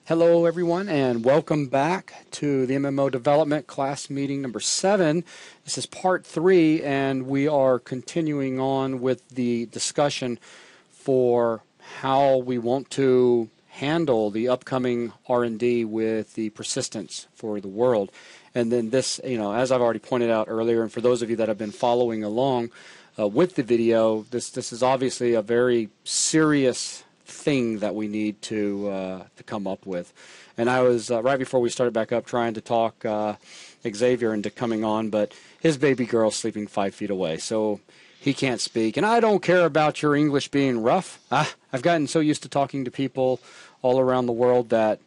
Hello everyone and welcome back to the MMO development class meeting number 7. This is part 3 and we are continuing on with the discussion for how we want to handle the upcoming R&D with the persistence for the world. And then this, as I've already pointed out earlier, and for those of you that have been following along with the video, this is obviously a very serious thing that we need to come up with. And I was right before we started back up trying to talk Xavier into coming on, but his baby girl's sleeping 5 feet away, so he can't speak. And I don't care about your English being rough. I've gotten so used to talking to people all around the world that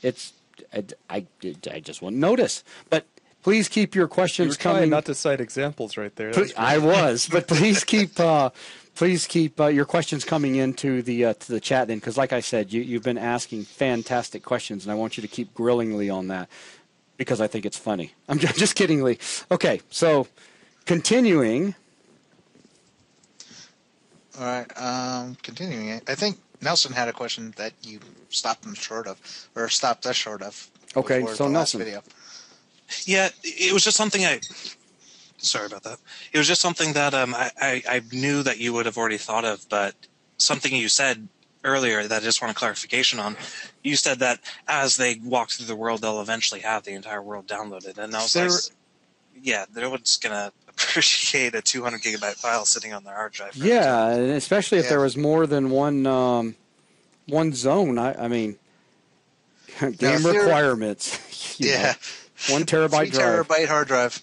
I just wouldn't notice. But please keep your questions coming. Trying not to cite examples right there. I was, but please keep your questions coming into the to the chat then, because like I said, you've been asking fantastic questions, and I want you to keep grilling Lee on that because I think it's funny. I'm just kidding, Lee. Okay, so continuing. All right, continuing. I think Nelson had a question that you stopped him short of, or stopped us short of. Okay, so Nelson. Video. Yeah, it was just something sorry about that. It was just something that I knew that you would have already thought of, but something you said earlier that I just want a clarification on. You said that as they walk through the world, they'll eventually have the entire world downloaded. And I was like, yeah, no one's going to appreciate a 200 gigabyte file sitting on their hard drive. Yeah, and especially if there was more than one zone. I mean, game requirements. Yeah. 1 terabyte 3 drive. terabyte hard drive.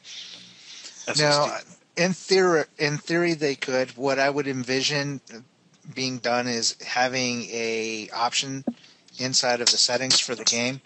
Now, in theory, they could. What I would envision being done is having a option inside of the settings for the game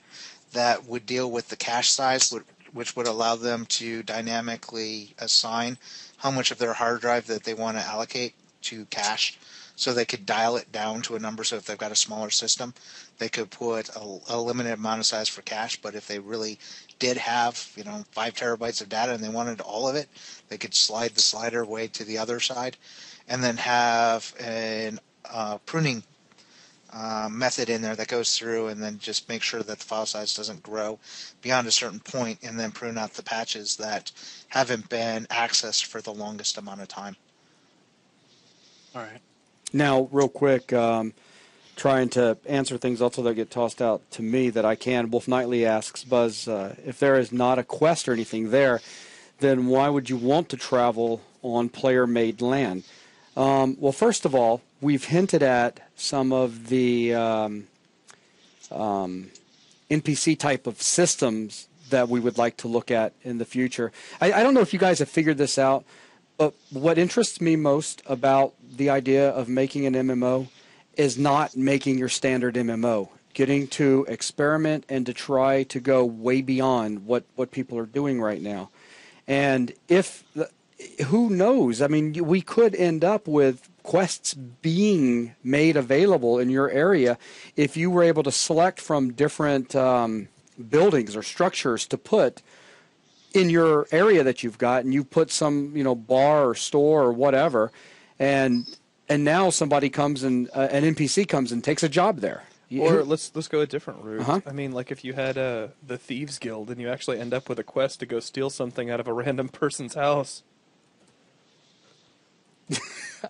that would deal with the cache size, which would allow them to dynamically assign how much of their hard drive that they want to allocate to cache. So they could dial it down to a number. So if they've got a smaller system, they could put a limited amount of size for cache. But if they really did have 5 terabytes of data and they wanted all of it, they could slide the slider way to the other side, and then have an pruning method in there that goes through and then just make sure that the file size doesn't grow beyond a certain point, and then prune out the patches that haven't been accessed for the longest amount of time. All right. Now, real quick, trying to answer things also that get tossed out to me that I can. Wolf Knightley asks, Buzz, if there is not a quest or anything there, then why would you want to travel on player-made land? Well, first of all, we've hinted at some of the NPC type of systems that we would like to look at in the future. I don't know if you guys have figured this out, but what interests me most about the idea of making an MMO is not making your standard MMO, getting to experiment and to try to go way beyond what people are doing right now. And who knows? I mean, we could end up with quests being made available in your area if you were able to select from different buildings or structures to put in your area that you've got, and you put some bar or store or whatever, and now somebody comes and an NPC comes and takes a job there. Or let's go a different route. Uh-huh. I mean, like if you had the Thieves Guild and you actually end up with a quest to go steal something out of a random person's house.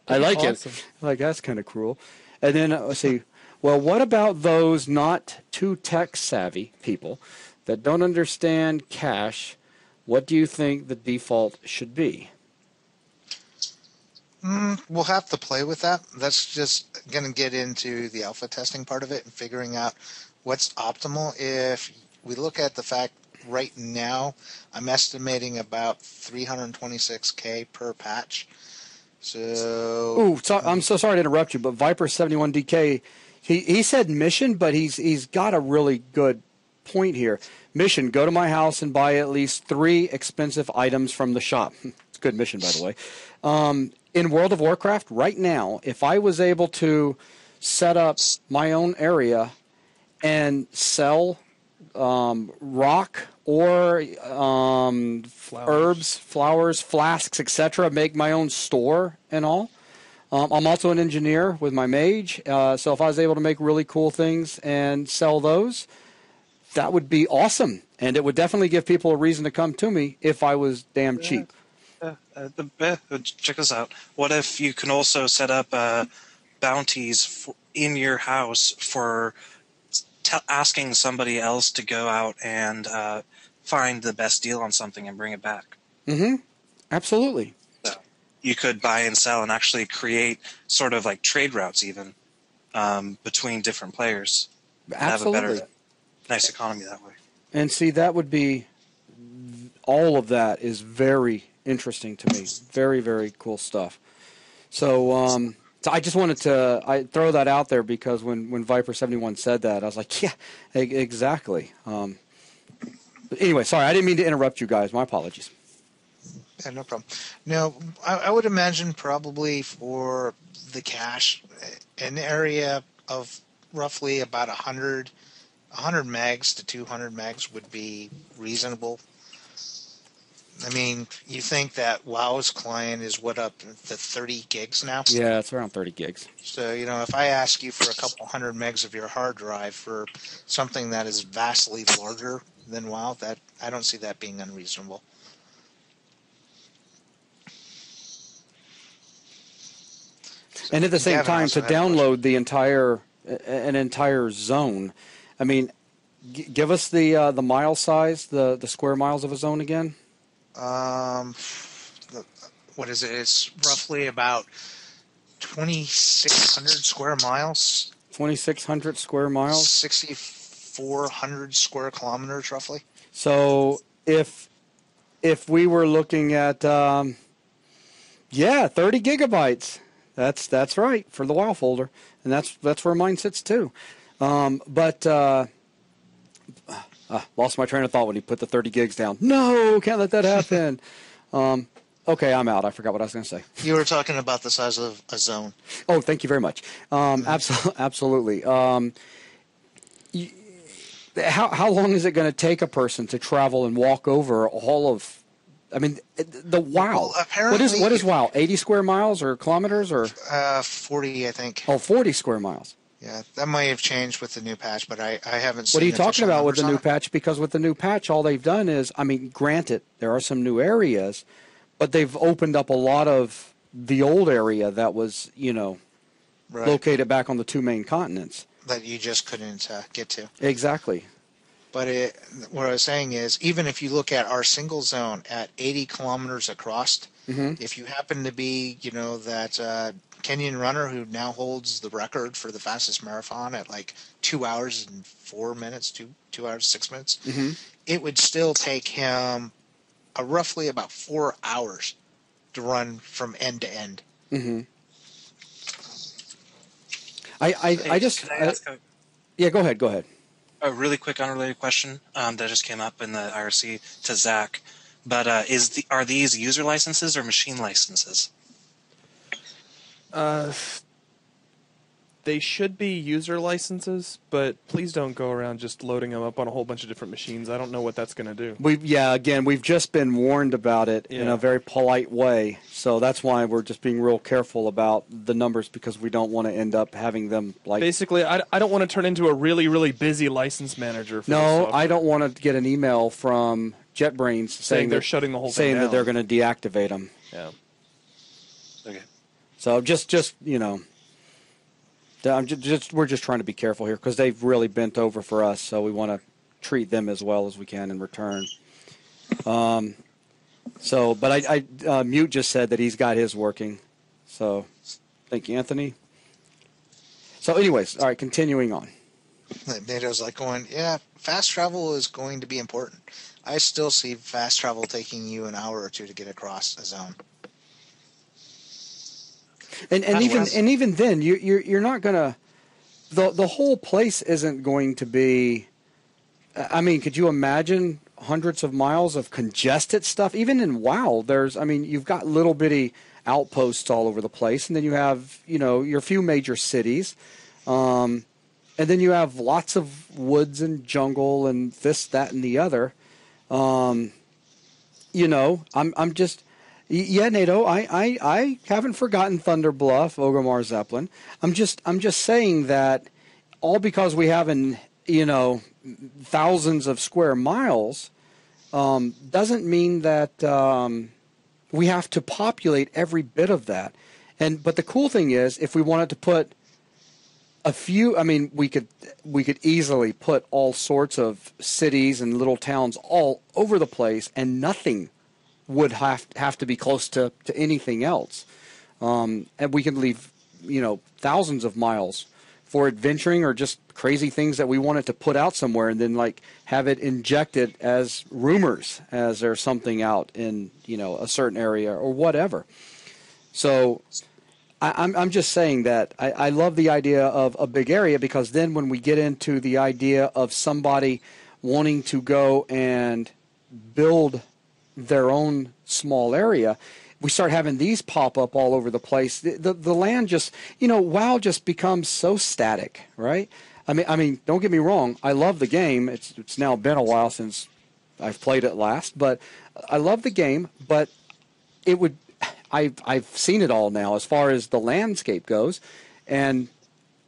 I like awesome. it. Like, that's kind of cruel. And then let's see. Well, what about those not too tech savvy people that don't understand cache? What do you think the default should be? We'll have to play with that. That's just going to get into the alpha testing part of it and figuring out what's optimal. If we look at the fact right now, I'm estimating about 326K per patch. So, I'm so sorry to interrupt you, but Viper71DK, he said mission, but he's got a really good point here. Mission: go to my house and buy at least 3 expensive items from the shop. It's a good mission, by the way. In World of Warcraft, right now, if I was able to set up my own area and sell rock or herbs, flowers, flasks, etc., make my own store and all. I'm also an engineer with my mage, so if I was able to make really cool things and sell those, that would be awesome, and it would definitely give people a reason to come to me if I was damn cheap. Check this out. What if you can also set up bounties in your house for asking somebody else to go out and find the best deal on something and bring it back? Mm-hmm. Absolutely. So you could buy and sell and actually create sort of like trade routes even between different players. Absolutely. Have a better, nice economy that way. And see, that would be, all of that is very interesting to me. Very, very cool stuff. So, so I just wanted to throw that out there because when Viper71 said that, I was like, yeah, exactly. But anyway, sorry, I didn't mean to interrupt you guys. My apologies. Yeah, no problem. Now, I would imagine probably for the cache, an area of roughly about 100 megs to 200 megs would be reasonable. I mean, you think that WoW's client is up to 30 gigs now? Yeah, it's around 30 gigs. So, if I ask you for a couple hundred megs of your hard drive for something that is vastly larger than WoW, that I don't see that being unreasonable. And at the same Gavin time, to also had a download an entire zone, I mean, give us the mile size, the square miles of a zone again. What is it? It's roughly about 2,600 square miles. 2,600 square miles. 6,400 square kilometers, roughly. So if we were looking at 30 gigabytes. That's right for the WoW folder, and that's where mine sits too. But lost my train of thought when he put the 30 gigs down. No, can't let that happen. Okay, I'm out. I forgot what I was going to say. You were talking about the size of a zone. Oh, thank you very much. Absolutely. How long is it going to take a person to travel and walk over all of? I mean, the WoW. Well, apparently, what is WoW? 80 square miles or kilometers or? 40, I think. Oh, 40 square miles. Yeah, that might have changed with the new patch, but I haven't seen. What are you talking about with the new patch? patch? Because with the new patch, all they've done is, I mean, granted, there are some new areas, but they've opened up a lot of the old area that was, Right. located back on the two main continents. That you just couldn't get to. Exactly. But what I was saying is, even if you look at our single zone at 80 kilometers across, if you happen to be, that Kenyan runner who now holds the record for the fastest marathon at like 2 hours and 4 minutes, 2 hours 6 minutes, it would still take him roughly about 4 hours to run from end to end. I just yeah, go ahead. A really quick unrelated question that just came up in the IRC to Zach, but are these user licenses or machine licenses? They should be user licenses, but please don't go around just loading them up on a whole bunch of different machines. I don't know what that's going to do. We've just been warned about it in a very polite way, so that's why we're just being real careful about the numbers because we don't want to end up having them like. Basically, I don't want to turn into a really, really busy license manager. For No, I don't want to get an email from JetBrains saying they're shutting the whole thing saying down. that they're going to deactivate them. Yeah. Okay. So just we're just trying to be careful here because they've really bent over for us, so we want to treat them as well as we can in return. But Mute just said that he's got his working, so thank you, Anthony. So, anyways, all right, continuing on. NATO's like going, yeah, fast travel is going to be important. I still see fast travel taking you an hour or two to get across a zone. And even then, you're not gonna. The whole place isn't going to be. I mean, could you imagine hundreds of miles of congested stuff? Even in WoW, you've got little bitty outposts all over the place, and then you have your few major cities, and then you have lots of woods and jungle and this, that, and the other. I'm just. Yeah, NATO. I haven't forgotten Thunder Bluff, Orgrimmar Zeppelin. I'm just saying that all because we have an thousands of square miles doesn't mean that we have to populate every bit of that. But the cool thing is, if we wanted to put a few, I mean, we could easily put all sorts of cities and little towns all over the place, and nothing would have to be close to anything else. And we can leave, thousands of miles for adventuring or just crazy things that we wanted to put out somewhere, and then like have it injected as rumors as there's something out in a certain area or whatever. So I'm just saying that I love the idea of a big area, because then when we get into the idea of somebody wanting to go and build their own small area, we start having these pop up all over the place. The land just, WoW just becomes so static, right? I mean, don't get me wrong. I love the game. It's now been a while since I've played it last, but I love the game. But I've seen it all now as far as the landscape goes, and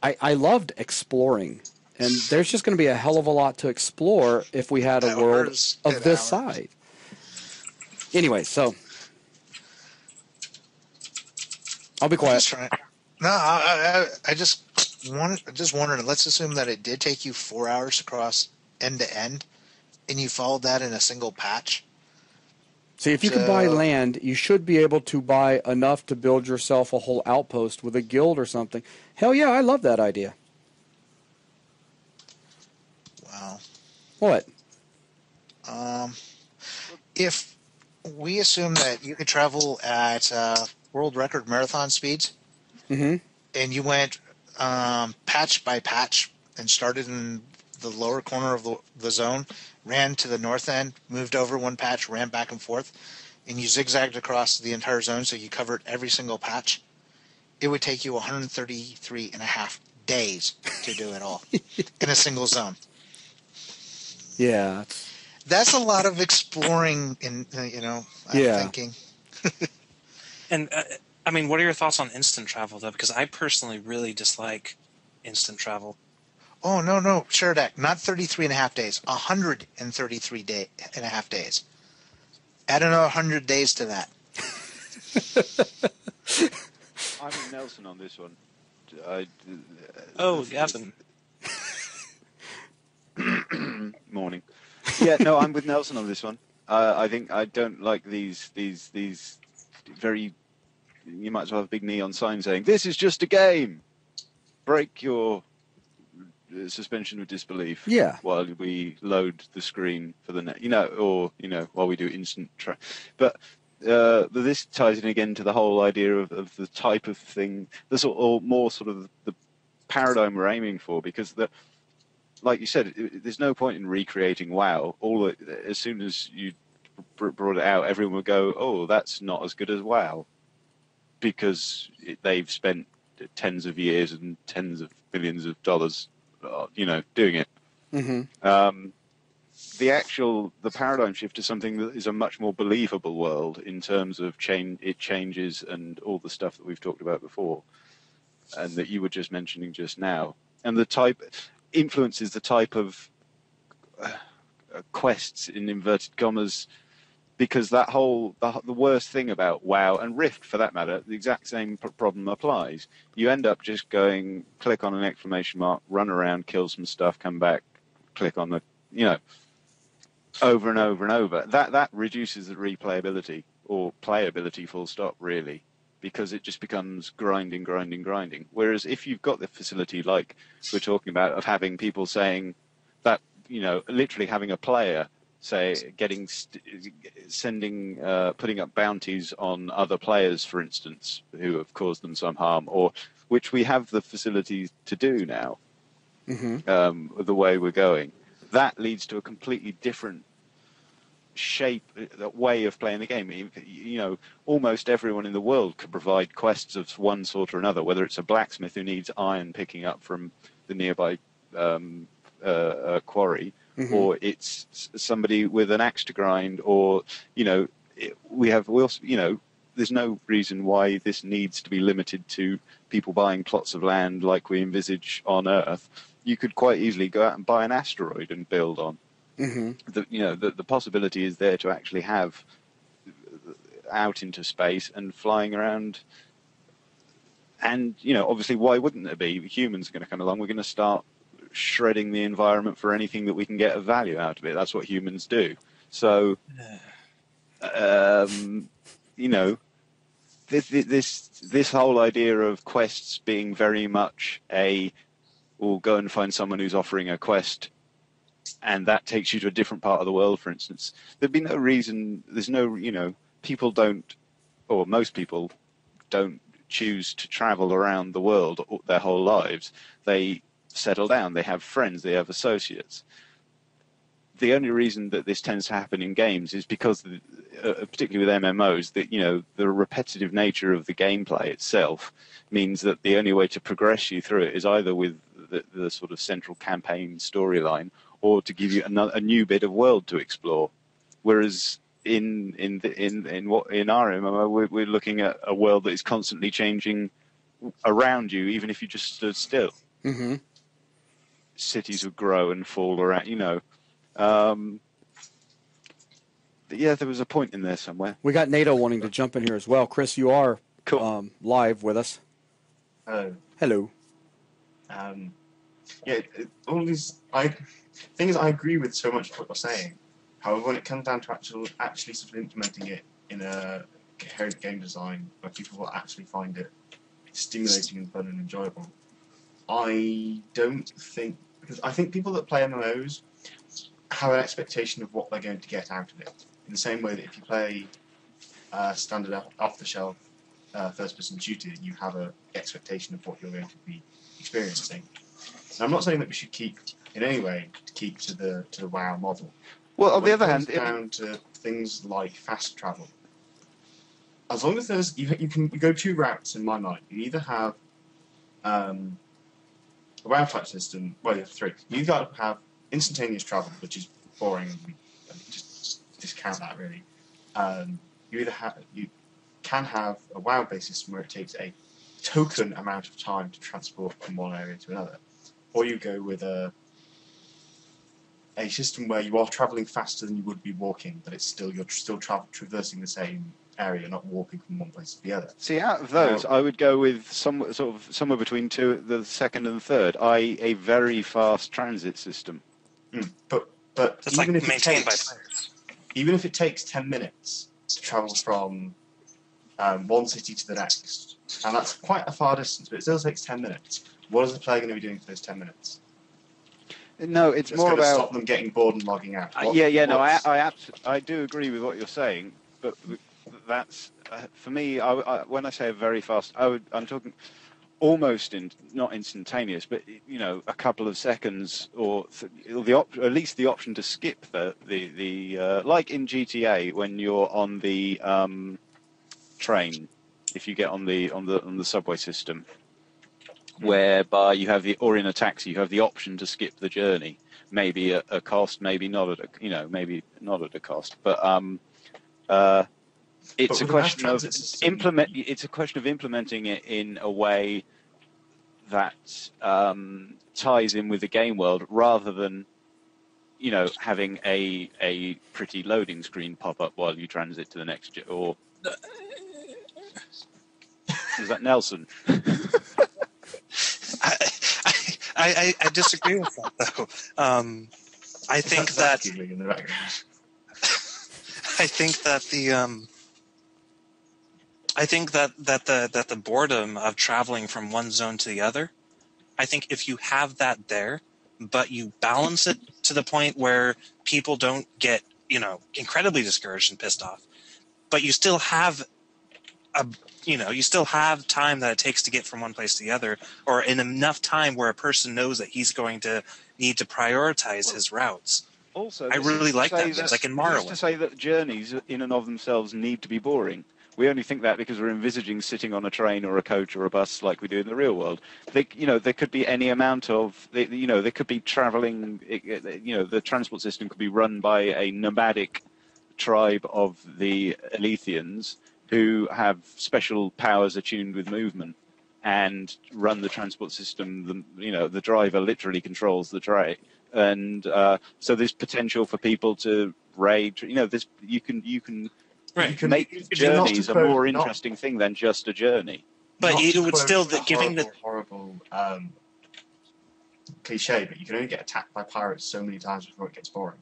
I loved exploring. And there's just going to be a hell of a lot to explore if we had a world of this size. Anyway, so I'll be quiet. No, I just wondered. Let's assume that it did take you 4 hours to cross end to end, and you followed that in a single patch. See, if you can buy land, you should be able to buy enough to build yourself a whole outpost with a guild or something. Hell yeah, I love that idea. Wow. What? If we assume that you could travel at world record marathon speeds, and you went patch by patch and started in the lower corner of the zone, ran to the north end, moved over one patch, ran back and forth, and you zigzagged across the entire zone so you covered every single patch, it would take you 133 and a half days to do it all in a single zone. Yeah. That's a lot of exploring, I'm thinking. And, I mean, what are your thoughts on instant travel, though? Because I personally really dislike instant travel. Oh, no, Sheridak, not 33 and a half days, 133 and a half days. Add another 100 days to that. I'm with Nelson on this one. Gavin. Morning. Yeah, no, I'm with Nelson on this one. I think I don't like these very. You might as well have a big neon sign saying, "This is just a game. Break your suspension of disbelief." Yeah. While we load the screen for the net, or while we do instant But this ties in again to the whole idea of the type of thing, or more sort of the paradigm we're aiming for, because like you said, there's no point in recreating WoW. As soon as you brought it out, everyone would go, "Oh, that's not as good as WoW," because they've spent tens of years and tens of billions of dollars, doing it. Mm-hmm. The paradigm shift to something that is a much more believable world in terms of changes and all the stuff that we've talked about before, and that you were just mentioning just now, and the type influences the type of quests in inverted commas, because that the worst thing about WoW and Rift, for that matter, the exact same problem applies. You end up just going, click on an exclamation mark, run around, kill some stuff, come back, click on the, over and over and over. That reduces the replayability or playability, full stop, really, because it just becomes grinding. Whereas if you've got the facility, like we're talking about, of having people saying that, literally having a player say putting up bounties on other players, for instance, who have caused them some harm, or which we have the facilities to do now, the way we're going, that leads to a completely different shape, way of playing the game. Almost everyone in the world could provide quests of one sort or another, whether it's a blacksmith who needs iron picking up from the nearby quarry, or it's somebody with an axe to grind, or there's no reason why this needs to be limited to people buying plots of land like we envisage on Earth. you could quite easily go out and buy an asteroid and build on. Mm-hmm. The possibility is there to actually have out into space and flying around. And, obviously, why wouldn't there be? Humans are going to come along. We're going to start shredding the environment for anything that we can get of value out of it. That's what humans do. So, this whole idea of quests being very much we'll go and find someone who's offering a quest, and that takes you to a different part of the world, for instance. There'd be no reason, people don't, or most people don't choose to travel around the world their whole lives. They settle down, they have friends, they have associates. The only reason that this tends to happen in games is because, particularly with MMOs, that the repetitive nature of the gameplay itself means that the only way to progress you through it is either with the sort of central campaign storyline, or to give you a new bit of world to explore. Whereas in our MMO, we're looking at a world that is constantly changing around you, even if you just stood still. Mm-hmm. Cities would grow and fall around, yeah, there was a point in there somewhere. We got NATO wanting to jump in here as well. Chris, you are Cool. Live with us. Hello. Hello. All these things I agree with so much of what you're saying. However, when it comes down to actually sort of implementing it in a coherent game design where people will actually find it stimulating and fun and enjoyable, I don't think, because I think people that play MMOs have an expectation of what they're going to get out of it. In the same way that if you play standard off-the-shelf first-person shooter, you have an expectation of what you're going to be experiencing. And I'm not saying that we should keep to the WoW model. Well, on the other hand, down to things like fast travel. As long as you go two routes in my mind. You either have a WoW type system. Well, you have three. You either have instantaneous travel, which is boring. Just discount that really. You can have a WoW-based system where it takes a token amount of time to transport from one area to another, or you go with a system where you are travelling faster than you would be walking, but you're still traversing the same area, not walking from one place to the other. See, out of those, I would go with somewhere between the second and third, i.e., a very fast transit system. But it's even like if maintained by players. Even if it takes 10 minutes to travel from one city to the next, and that's quite a far distance, but it still takes 10 minutes. What is the player going to be doing for those 10 minutes? No, it's more about stop them getting bored and logging out. I do agree with what you're saying, but that's for me. When I say very fast, I'm talking almost not instantaneous, but a couple of seconds, or at least the option to skip the like in GTA when you're on the train, if you get on the subway system, whereby you have or in a taxi you have the option to skip the journey, maybe at a cost, maybe not at maybe not at a cost, but it's a question of implementing it in a way that ties in with the game world, rather than having a pretty loading screen pop up while you transit to the next. Or is that Nelson? I disagree with that though. I think that the boredom of traveling from one zone to the other, I think if you have that there, but you balance it to the point where people don't get, incredibly discouraged and pissed off, but you still have you still have time that it takes to get from one place to the other, or in enough time where a person knows that he's going to need to prioritize his routes. Also, I really like that. Like in Morrowind. To say that journeys in and of themselves need to be boring. We only think that because we're envisaging sitting on a train or a coach or a bus like we do in the real world. There could be any amount of, there could be traveling. The transport system could be run by a nomadic tribe of the Elethians who have special powers attuned with movement, and run the transport system. The driver literally controls the tray, and so there's potential for people to raid. You can Right. make journeys a more interesting thing than just a journey. But Not it to would quote still a giving the horrible cliche, but you can only get attacked by pirates so many times before it gets boring.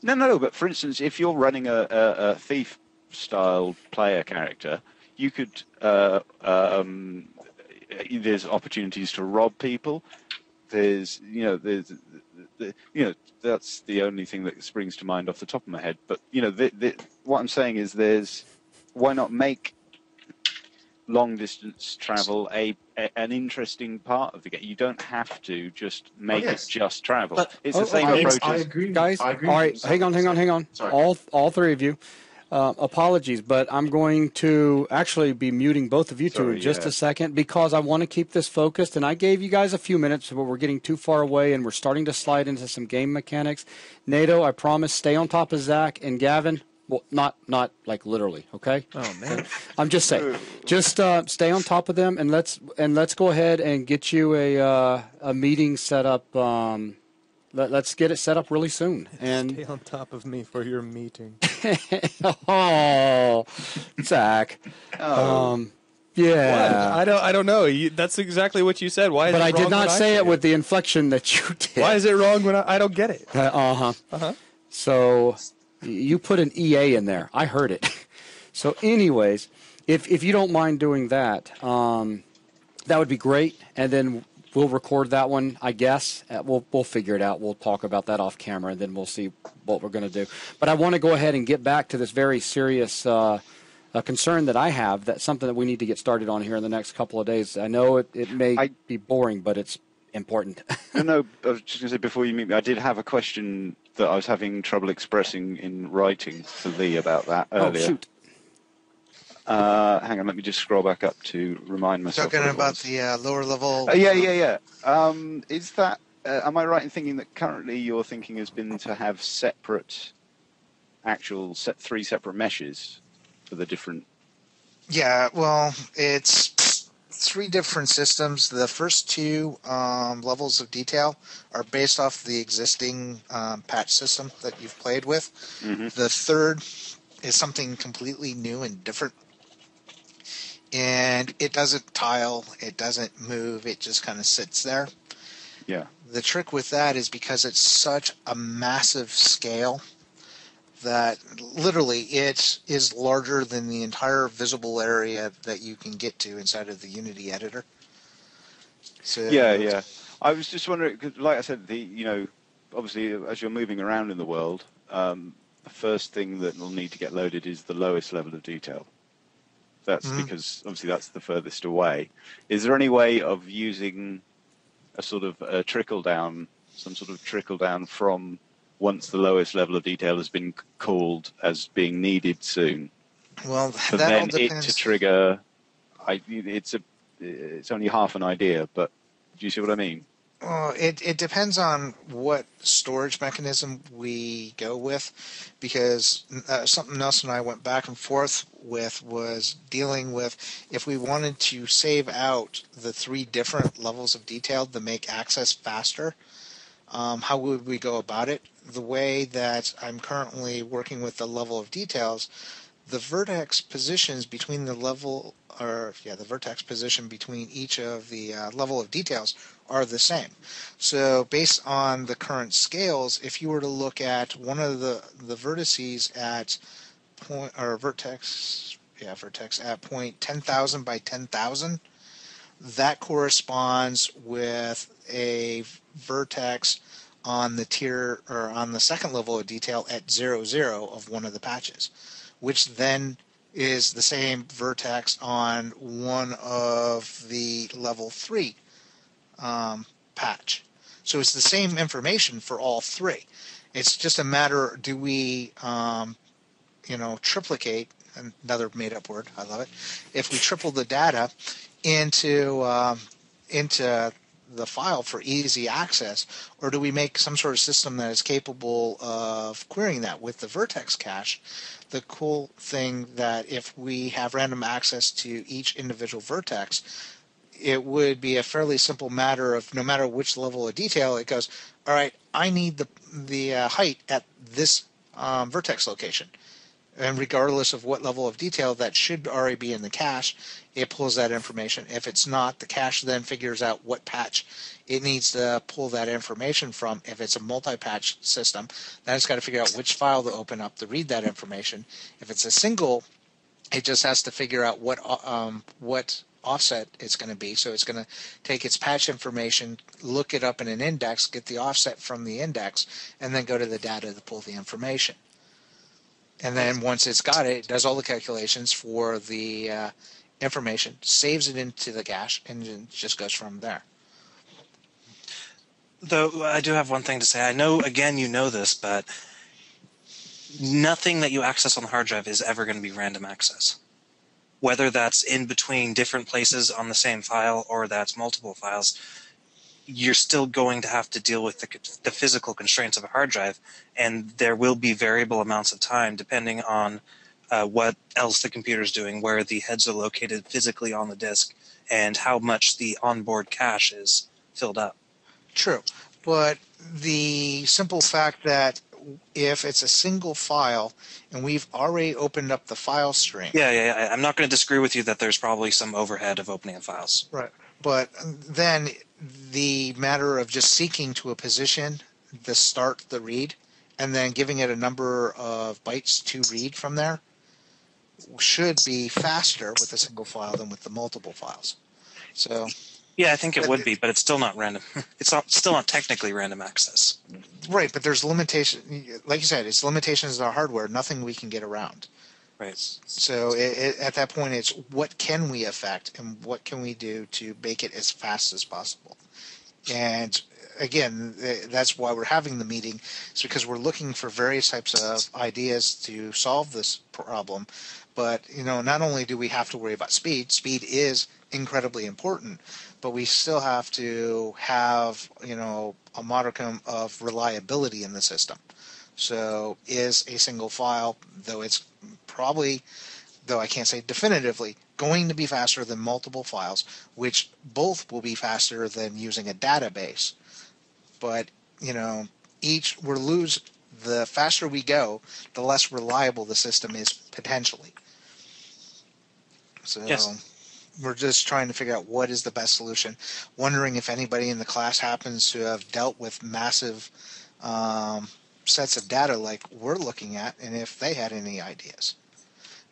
No. But for instance, if you're running a thief-style player character, you could. There's opportunities to rob people. That's the only thing that springs to mind off the top of my head. But what I'm saying is, why not make long distance travel an interesting part of the game? You don't have to just make it just travel. But- It's the same approach I as agree. Guys, I agree all with right, you. hang on. Sorry. All three of you. Apologies, but I'm going to actually be muting both of you two in just a second because I want to keep this focused. And I gave you guys a few minutes, but we're getting too far away and we're starting to slide into some game mechanics. NATO, I promise, stay on top of Zach and Gavin. Well, not like literally, okay? Oh man, I'm just saying, just stay on top of them and let's go ahead and get you a meeting set up. Let's get it set up really soon. And stay on top of me for your meeting. oh, Zach. Oh. Yeah. What? I don't know. That's exactly what you said. Why is But it I wrong did not when say it with the inflection that you did. Why is it wrong when I don't get it? Uh-huh. So you put an EA in there. I heard it. So anyways, if you don't mind doing that, that would be great. And then we'll record that one, I guess. We'll figure it out. We'll talk about that off camera, and then we'll see what we're going to do. But I want to go ahead and get back to this very serious concern that I have. That's something that we need to get started on here in the next couple of days. I know it may be boring, but it's important. No, I was just going to say, before you meet me, I did have a question that I was having trouble expressing in writing to Lee about that earlier. Oh, shoot. Hang on, let me just scroll back up to remind myself. Talking about the lower level. Yeah. Is that? Am I right in thinking that currently your thinking has been to have three separate meshes for the different? Yeah, well, it's three different systems. The first two levels of detail are based off the existing patch system that you've played with. Mm-hmm. The third is something completely new and different. And it doesn't tile, it doesn't move, it just kind of sits there. Yeah. The trick with that is because it's such a massive scale that literally it is larger than the entire visible area that you can get to inside of the Unity editor. So Yeah. I was just wondering, cause like I said, obviously as you're moving around in the world, the first thing that will need to get loaded is the lowest level of detail. That's because obviously that's the furthest away. Is there any way of using a sort of some sort of trickle down from once the lowest level of detail has been called as being needed soon? Well, For that then all depends. it to trigger. It's only half an idea, but do you see what I mean? It depends on what storage mechanism we go with, because something Nelson and I went back and forth with was dealing with if we wanted to save out the three different levels of detail to make access faster, how would we go about it? The way that I'm currently working with the level of details, the vertex positions between the vertex position between each of the level of details are the same. So based on the current scales, if you were to look at one of the vertices at vertex at point 10,000 by 10,000, that corresponds with a vertex on the tier or on the second level of detail at 00 of one of the patches, which then is the same vertex on one of the level 3 patch. So it's the same information for all three. It's just a matter, do we, triplicate, another made-up word, I love it, if we triple the data into the file for easy access, or do we make some sort of system that is capable of querying that with the vertex cache? The cool thing that if we have random access to each individual vertex, it would be a fairly simple matter of no matter which level of detail it goes. All right, I need the height at this vertex location, and regardless of what level of detail, that should already be in the cache. It pulls that information. If it's not, the cache then figures out what patch it needs to pull that information from. If it's a multi-patch system, then it's got to figure out which file to open up to read that information. If it's a single, it just has to figure out what offset it's going to be. So it's going to take its patch information, look it up in an index, get the offset from the index, and then go to the data to pull the information. And then once it's got it, it does all the calculations for the information, saves it into the cache, and it just goes from there. Though I do have one thing to say. I know, again, you know this, but nothing that you access on the hard drive is ever going to be random access. Whether that's in between different places on the same file or that's multiple files, you're still going to have to deal with the physical constraints of a hard drive, and there will be variable amounts of time depending on what else the computer's doing, where the heads are located physically on the disk, and how much the onboard cache is filled up. True, but the simple fact that if it's a single file and we've already opened up the file stream. Yeah. I'm not going to disagree with you that there's probably some overhead of opening of files. Right. But then the matter of just seeking to a position, the start, the read, and then giving it a number of bytes to read from there should be faster with a single file than with the multiple files. So. Yeah, I think it would be, but it's still not random. It's still not technically random access. Right, but there's limitation. Like you said, it's limitations in our hardware. Nothing we can get around. Right. So at that point, it's what can we affect and what can we do to make it as fast as possible. And again, that's why we're having the meeting. It's because we're looking for various types of ideas to solve this problem. But not only do we have to worry about speed. Speed is incredibly important, but we still have to have a modicum of reliability in the system. So is a single file, though it's probably, though I can't say definitively, going to be faster than multiple files, which both will be faster than using a database. But the faster we go, the less reliable the system is potentially. So yes. We're just trying to figure out what is the best solution. Wondering if anybody in the class happens to have dealt with massive sets of data like we're looking at, and if they had any ideas.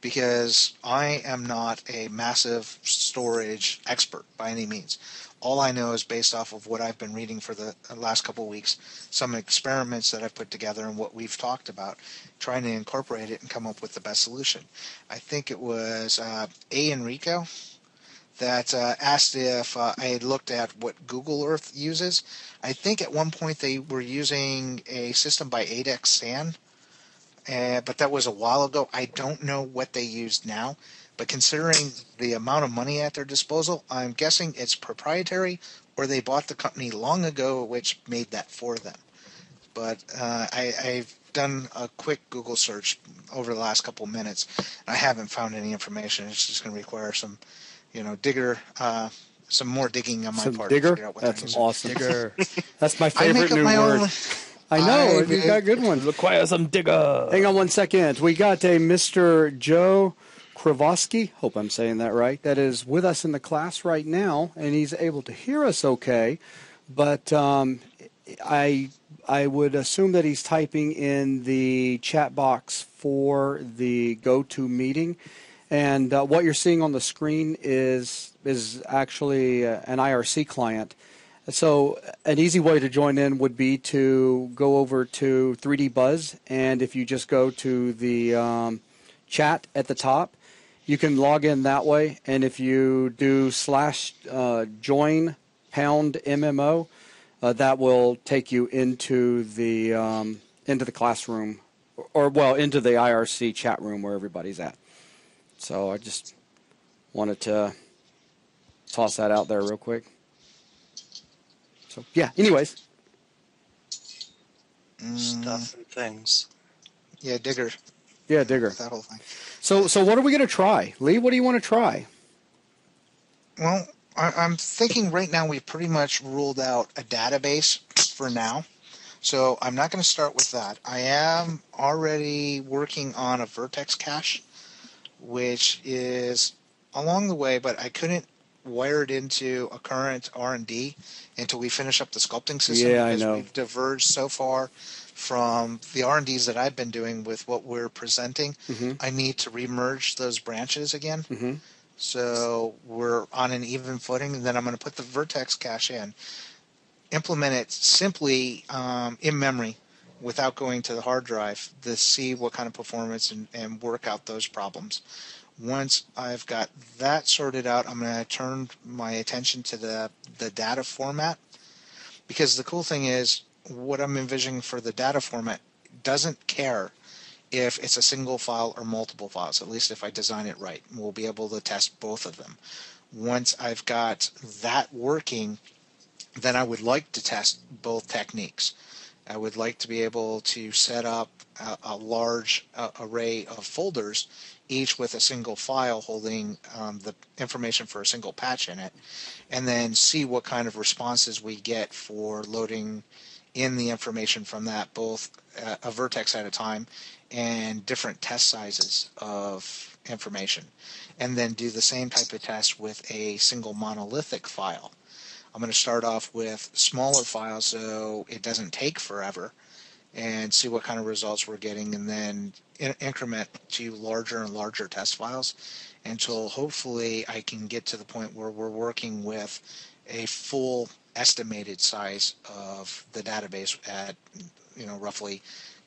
Because I am not a massive storage expert by any means. All I know is based off of what I've been reading for the last couple of weeks, some experiments that I've put together and what we've talked about, trying to incorporate it and come up with the best solution. I think it was A. Enrico that asked if I had looked at what Google Earth uses. I think at one point they were using a system by ADEX SAN, but that was a while ago. I don't know what they use now, but considering the amount of money at their disposal, I'm guessing it's proprietary or they bought the company long ago which made that for them. But I've done a quick Google search over the last couple of minutes, and I haven't found any information. It's just going to require some some more digging on my part. Digger? To figure out what That's that is. awesome. Digger. That's my favorite new word. I know, you got good ones. Require some digger. Hang on 1 second. We got a Mr. Joe Kravoski, hope I'm saying that right, that is with us in the class right now, and he's able to hear us okay, but I would assume that he's typing in the chat box for the GoToMeeting. And what you're seeing on the screen is actually an IRC client. So an easy way to join in would be to go over to 3D Buzz, and if you just go to the chat at the top, you can log in that way. And if you do /join #MMO, that will take you into the classroom, or into the IRC chat room where everybody's at. So I just wanted to toss that out there real quick. So, yeah, anyways. Stuff and things. Yeah, Digger. Yeah, Digger. That whole thing. So what are we going to try? Lee, what do you want to try? Well, I'm thinking right now we've pretty much ruled out a database for now. So I'm not going to start with that. I am already working on a vertex cache, which is along the way, but I couldn't wire it into a current R&D until we finish up the sculpting system, Yeah, I because know. we've diverged so far from the R&Ds that I've been doing with what we're presenting. Mm-hmm. I need to remerge those branches again. Mm-hmm. So we're on an even footing, and then I'm going to put the vertex cache in, implement it simply in memory without going to the hard drive to see what kind of performance and work out those problems. Once I've got that sorted out, I'm going to turn my attention to the data format, because the cool thing is what I'm envisioning for the data format doesn't care if it's a single file or multiple files, at least if I design it right. We'll be able to test both of them. Once I've got that working, then I would like to test both techniques. I would like to be able to set up a large array of folders, each with a single file holding the information for a single patch in it, and then see what kind of responses we get for loading in the information from that, both a vertex at a time and different test sizes of information. And then do the same type of test with a single monolithic file. I'm going to start off with smaller files so it doesn't take forever, and see what kind of results we're getting, and then increment to larger and larger test files until hopefully I can get to the point where we're working with a full estimated size of the database at roughly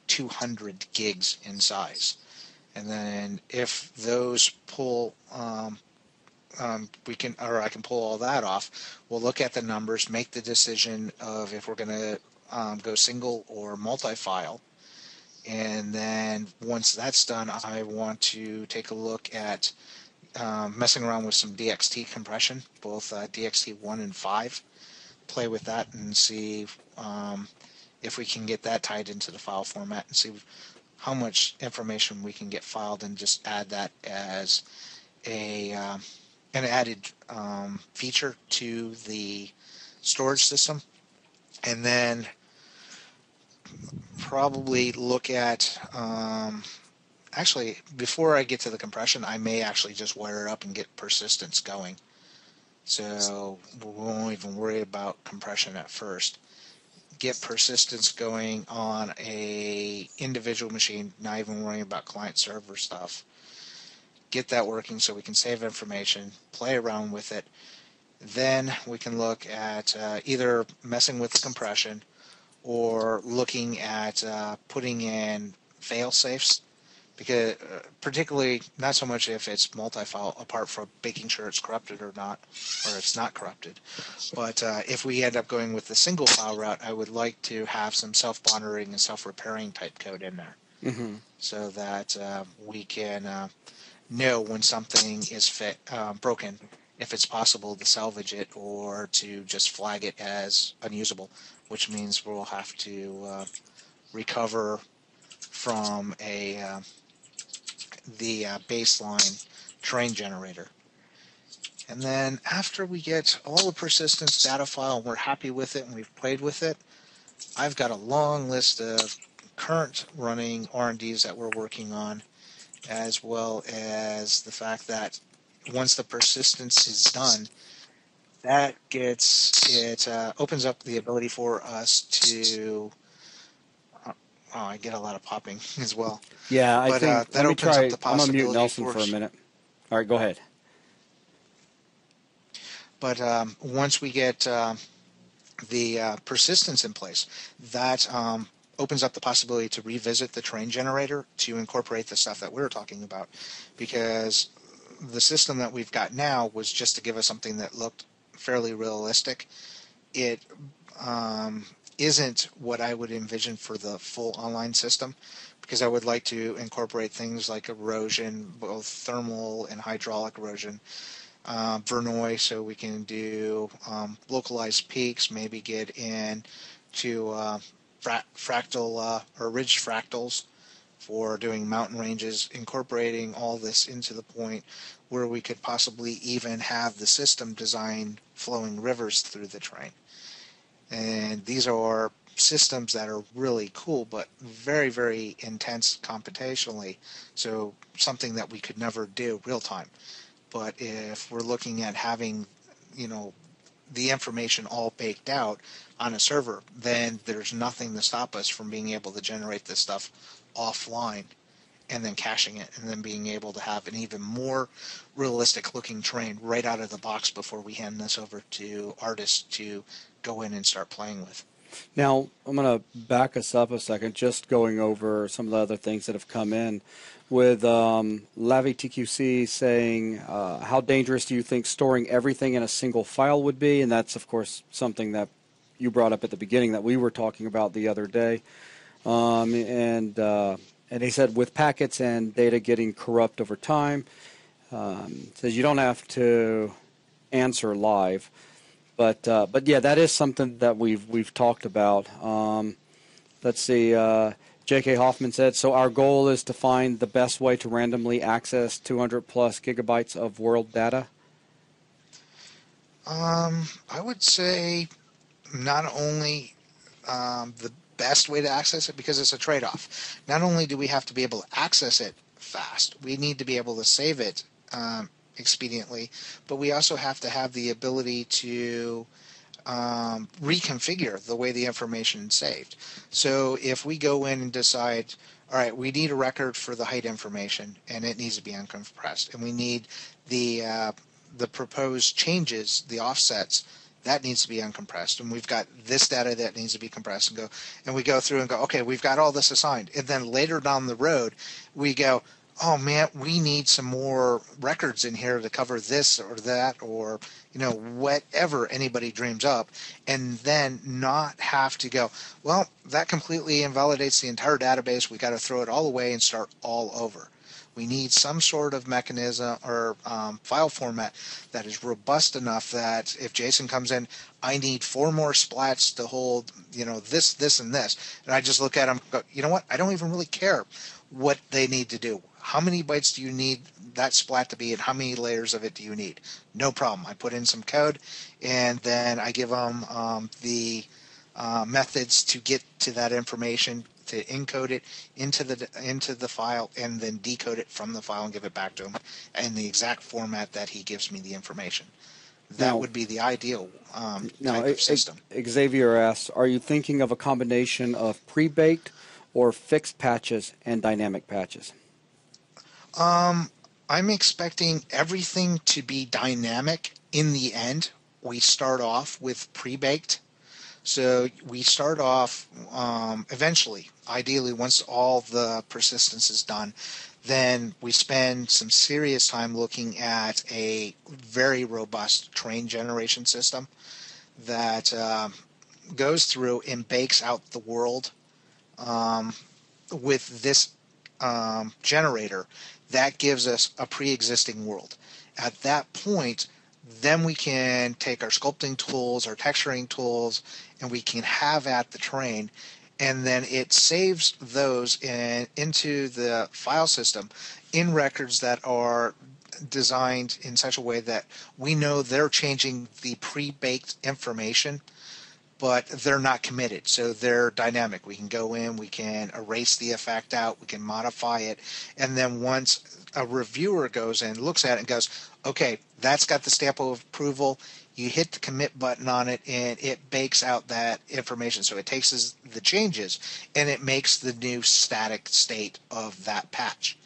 200 gigs in size. And then if those pull I can pull all that off. We'll look at the numbers, make the decision of if we're going to go single or multi-file, and then once that's done, I want to take a look at messing around with some DXT compression, both DXT1 and 5. Play with that and see if we can get that tied into the file format, and see how much information we can get filed, and just add that as an added feature to the storage system. And then probably look at, actually, before I get to the compression, I may actually just wire it up and get persistence going. So we won't even worry about compression at first. Get persistence going on a individual machine, not even worrying about client server stuff. Get that working so we can save information, play around with it. Then we can look at either messing with the compression or looking at putting in fail-safes, because particularly not so much if it's multi-file, apart from making sure it's corrupted or not, or it's not corrupted. But if we end up going with the single file route, I would like to have some self-monitoring and self-repairing type code in there, so that we can know when something is broken, if it's possible to salvage it or to just flag it as unusable, which means we'll have to recover from the baseline train generator. And then after we get all the persistence data file and we're happy with it and we've played with it, I've got a long list of current running R&Ds that we're working on, as well as the fact that once the persistence is done, that opens up the ability for us to. I get a lot of popping as well. Yeah, I think. That Let me opens try. up the I'm gonna mute possibility Nelson for a minute. All right, go ahead. But once we get the persistence in place, that opens up the possibility to revisit the train generator to incorporate the stuff that we were talking about, because the system that we've got now was just to give us something that looked fairly realistic. It isn't what I would envision for the full online system, because I would like to incorporate things like erosion, both thermal and hydraulic erosion, Verneuil, so we can do localized peaks, maybe get in to fractal or ridge fractals for doing mountain ranges, incorporating all this into the point where we could possibly even have the system design flowing rivers through the terrain. And these are systems that are really cool, but very, very intense computationally, so something that we could never do real time. But if we're looking at having, the information all baked out on a server, then there's nothing to stop us from being able to generate this stuff offline and then caching it and then being able to have an even more realistic looking terrain right out of the box before we hand this over to artists to go in and start playing with. Now, I'm going to back us up a second, just going over some of the other things that have come in. With Lavi TQC saying, how dangerous do you think storing everything in a single file would be? And that's, of course, something that you brought up at the beginning that we were talking about the other day. And he said, with packets and data getting corrupt over time, says you don't have to answer live. But yeah, that is something that we've talked about. Let's see. J.K. Hoffman said, so our goal is to find the best way to randomly access 200 plus gigabytes of world data? I would say not only the best way to access it, because it's a trade-off. Not only do we have to be able to access it fast, we need to be able to save it expediently, but we also have to have the ability to reconfigure the way the information is saved. So if we go in and decide, all right, we need a record for the height information and it needs to be uncompressed, and we need the proposed changes, the offsets, that needs to be uncompressed, and we've got this data that needs to be compressed, and we go through and go, okay, we've got all this assigned, and then later down the road we go, oh man, we need some more records in here to cover this or that, or whatever anybody dreams up, and then not have to go, well, that completely invalidates the entire database, we got to throw it all away and start all over. We need some sort of mechanism or file format that is robust enough that if Jason comes in, I need 4 more splats to hold, this, this, and this. And I just look at them and go, you know what? I don't even really care what they need to do. How many bytes do you need that splat to be, and how many layers of it do you need? No problem. I put in some code, and then I give them the methods to get to that information, to encode it into the file, and then decode it from the file and give it back to him in the exact format that he gives me the information. That would be the ideal type of system. Xavier asks, are you thinking of a combination of pre-baked or fixed patches and dynamic patches? I'm expecting everything to be dynamic in the end. We start off with pre-baked. So we start off eventually, ideally, once all the persistence is done, then we spend some serious time looking at a very robust train generation system that goes through and bakes out the world with this generator that gives us a pre-existing world. At that point, then we can take our sculpting tools, our texturing tools, and we can have at the terrain, and then it saves those into the file system in records that are designed in such a way that we know they're changing the pre-baked information, but they're not committed, so they're dynamic. We can go in, we can erase the effect out, we can modify it, and then once a reviewer goes in, looks at it and goes, okay, that's got the stamp of approval, you hit the commit button on it and it bakes out that information. So it takes the changes and it makes the new static state of that patch.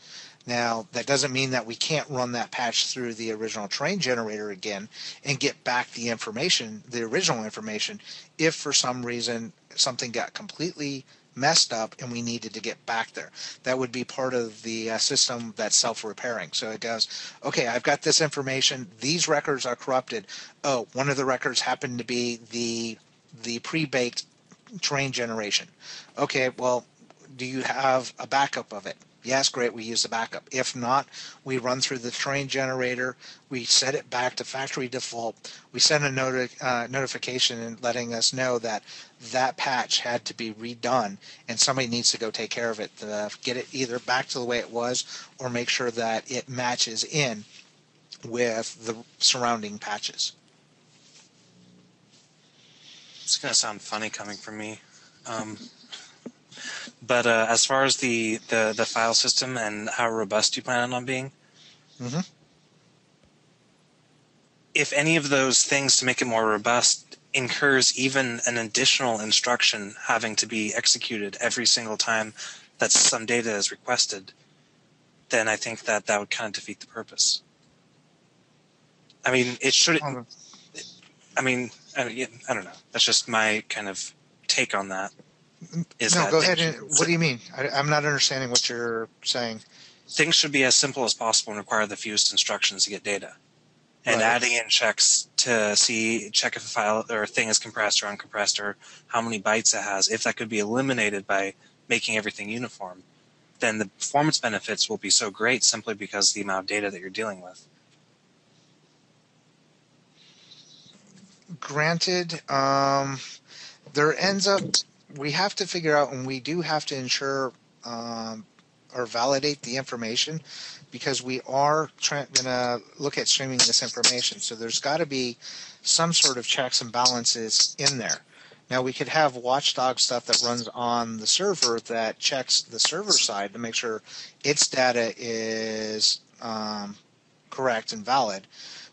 Now, that doesn't mean that we can't run that patch through the original train generator again and get back the information, the original information, if for some reason something got completely messed up and we needed to get back there. That would be part of the system that's self-repairing. So it goes, okay, I've got this information. These records are corrupted. Oh, one of the records happened to be the pre-baked train generation. Okay, well, do you have a backup of it? Yes, great, we use the backup. If not, we run through the train generator, we set it back to factory default, we send a notification letting us know that that patch had to be redone and somebody needs to go take care of it to get it either back to the way it was or make sure that it matches in with the surrounding patches. It's going to sound funny coming from me. But as far as the file system and how robust you plan on being, Mm-hmm. if any of those things to make it more robust incurs even an additional instruction having to be executed every single time that some data is requested, then I think that would kind of defeat the purpose. I mean, it should. I don't know. That's just my kind of take on that. Go ahead. What do you mean? I'm not understanding what you're saying. Things should be as simple as possible and require the fewest instructions to get data. And Right. adding in checks to check if a file or a thing is compressed or uncompressed or how many bytes it has, if that could be eliminated by making everything uniform, then the performance benefits will be so great simply because of the amount of data that you're dealing with. Granted, there ends up, we have to figure out, and we do have to ensure or validate the information because we are going to look at streaming this information. So there's got to be some sort of checks and balances in there. Now, we could have watchdog stuff that runs on the server that checks the server side to make sure its data is correct and valid.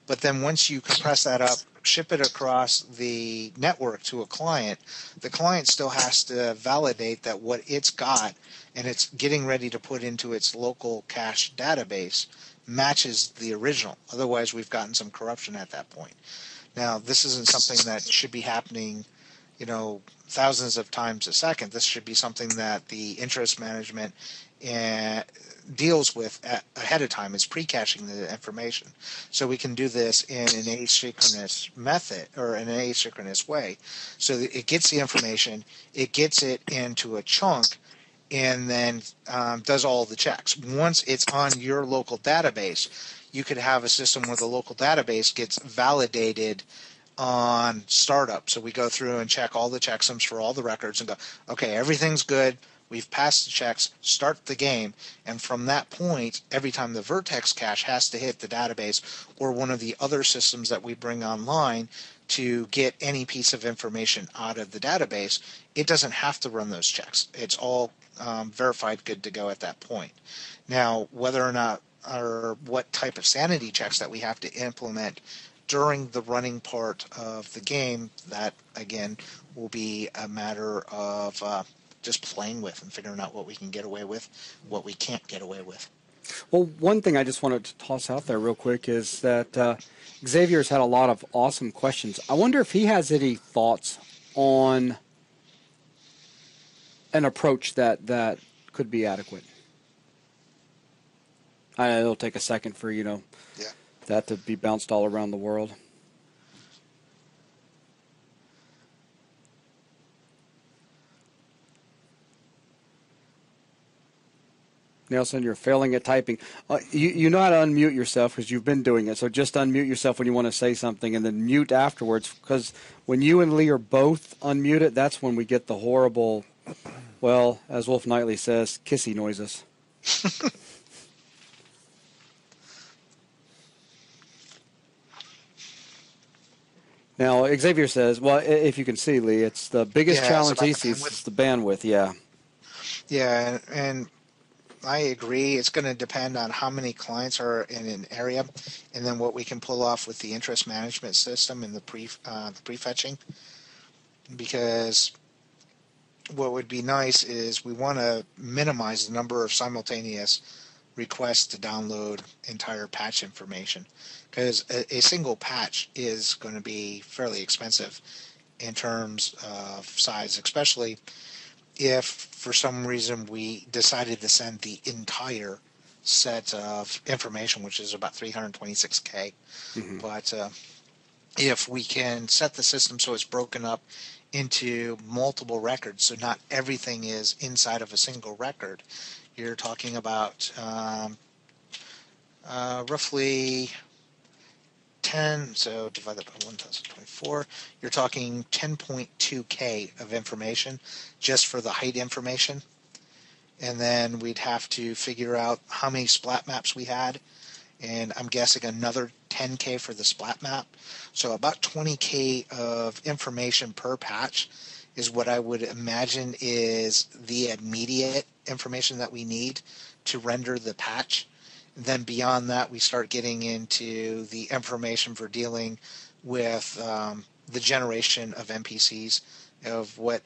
But then once you compress that up, ship it across the network to a client, the client still has to validate that what it's got and it's getting ready to put into its local cache database matches the original. Otherwise, we've gotten some corruption at that point. Now, this isn't something that should be happening, thousands of times a second. This should be something that the interest management deals with ahead of time. It's pre-caching the information. So we can do this in an asynchronous method or in an asynchronous way. So that it gets the information, it gets it into a chunk, and then does all the checks. Once it's on your local database, you could have a system where the local database gets validated on startup. So we go through and check all the checksums for all the records and go, okay, everything's good. We've passed the checks, start the game, and from that point, every time the Vertex cache has to hit the database or one of the other systems that we bring online to get any piece of information out of the database, it doesn't have to run those checks. It's all verified good to go at that point. Now, whether or not or what type of sanity checks that we have to implement during the running part of the game, that, again, will be a matter of just playing with and figuring out what we can get away with, what we can't get away with. Well, one thing I just wanted to toss out there real quick is that Xavier's had a lot of awesome questions. I wonder if he has any thoughts on an approach that could be adequate. It'll take a second for, that to be bounced all around the world. Nelson, you're failing at typing. You know how to unmute yourself because you've been doing it. So just unmute yourself when you want to say something and then mute afterwards, because when you and Lee are both unmuted, that's when we get the horrible, well, as Wolf Knightley says, kissy noises. Now, Xavier says, well, if you can see, Lee, it's the biggest challenge he sees is the bandwidth, yeah. Yeah, and I agree. It's going to depend on how many clients are in an area and then what we can pull off with the interest management system and the prefetching. Because what would be nice is we want to minimize the number of simultaneous requests to download entire patch information, because a single patch is going to be fairly expensive in terms of size, especially if for some reason we decided to send the entire set of information, which is about 326K. Mm-hmm. But if we can set the system so it's broken up into multiple records, so not everything is inside of a single record, you're talking about roughly 10, so divide that by 1024, you're talking 10.2K of information just for the height information. And then we'd have to figure out how many splat maps we had, and I'm guessing another 10K for the splat map. So about 20K of information per patch is what I would imagine is the immediate information that we need to render the patch. And then beyond that, we start getting into the information for dealing with the generation of NPCs, of what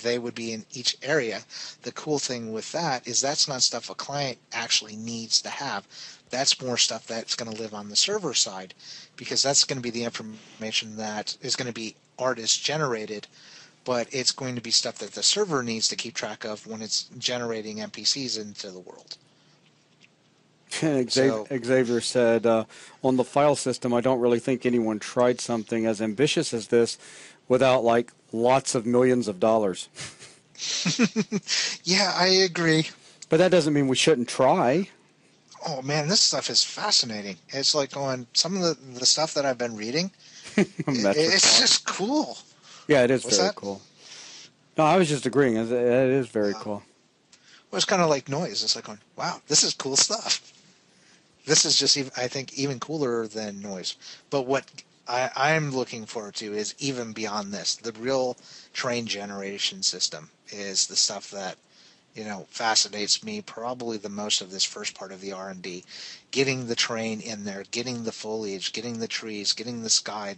they would be in each area. The cool thing with that is that's not stuff a client actually needs to have. That's more stuff that's going to live on the server side, because that's going to be the information that is going to be artist generated, but it's going to be stuff that the server needs to keep track of when it's generating NPCs into the world. Xavier said, on the file system, I don't really think anyone tried something as ambitious as this without, like, lots of millions of dollars. Yeah, I agree. But that doesn't mean we shouldn't try. Oh, man, this stuff is fascinating. It's like going, some of the stuff that I've been reading, it's just cool. Yeah, it is What's very that? cool. No, I was just agreeing. It is very cool. Well, it's kind of like noise. It's like going, wow, this is cool stuff. This is just, I think, even cooler than noise. But what I'm looking forward to is even beyond this. The real train generation system is the stuff that, fascinates me probably the most of this first part of the R&D. Getting the train in there, getting the foliage, getting the trees, getting the sky,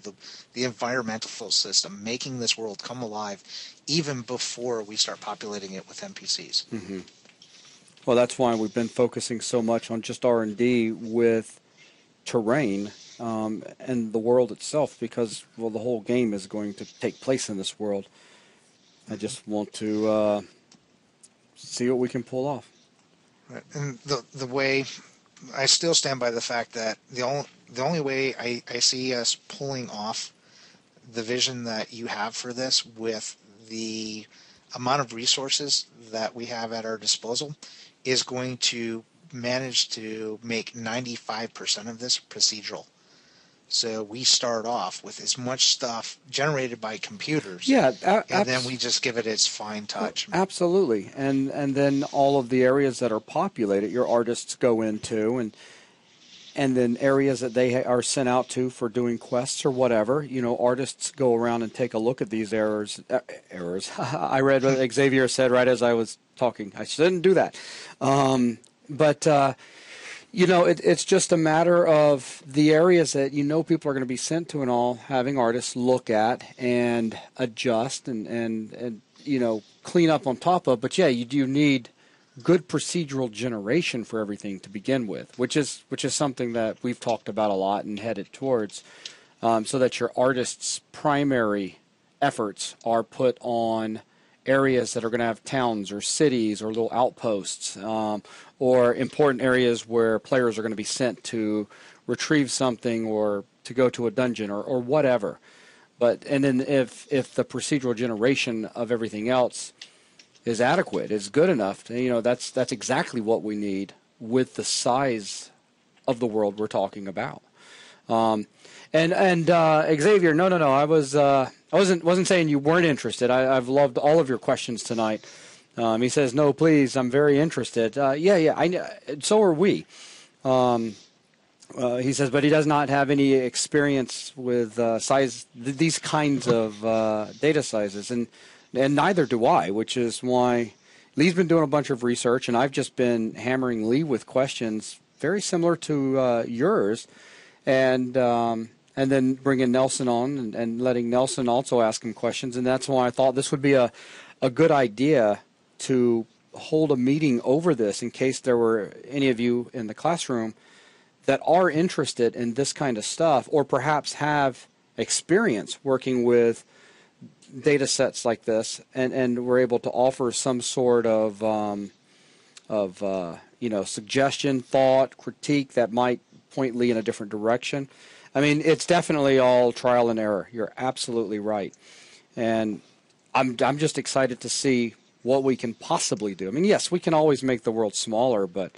the environmental system, making this world come alive even before we start populating it with NPCs. Mm-hmm. Well, that's why we've been focusing so much on just R&D with terrain and the world itself, because, well, the whole game is going to take place in this world. I just want to see what we can pull off. Right. And the way, I still stand by the fact that the only way I see us pulling off the vision that you have for this with the amount of resources that we have at our disposal is going to manage to make 95% of this procedural. So we start off with as much stuff generated by computers, Yeah, and then we just give it its fine touch. Absolutely. And then all of the areas that are populated, your artists go into, and then areas that they are sent out to for doing quests or whatever, artists go around and take a look at these errors. I read what Xavier said right as I was talking. I shouldn't do that. It's just a matter of the areas that people are going to be sent to and all, having artists look at and adjust and clean up on top of. But yeah, you do need good procedural generation for everything to begin with, which is something that we've talked about a lot and headed towards, so that your artists' primary efforts are put on areas that are going to have towns or cities or little outposts, or important areas where players are going to be sent to retrieve something or to go to a dungeon or whatever. And then if the procedural generation of everything else is adequate, is good enough, that's exactly what we need with the size of the world we're talking about. Xavier, no, I wasn't saying you weren't interested. I've loved all of your questions tonight. He says, no, please, I'm very interested. So are we. He says, but he does not have any experience with these kinds of data sizes, and neither do I, which is why Lee's been doing a bunch of research, and I've just been hammering Lee with questions very similar to yours, and then bringing Nelson on and letting Nelson also ask him questions, and that's why I thought this would be a good idea to hold a meeting over this in case there were any of you in the classroom that are interested in this kind of stuff, or perhaps have experience working with data sets like this, and we're able to offer some sort of suggestion, thought, critique that might point Lee in a different direction. I mean, it's definitely all trial and error. You're absolutely right, and I'm just excited to see what we can possibly do. I mean, yes, we can always make the world smaller, but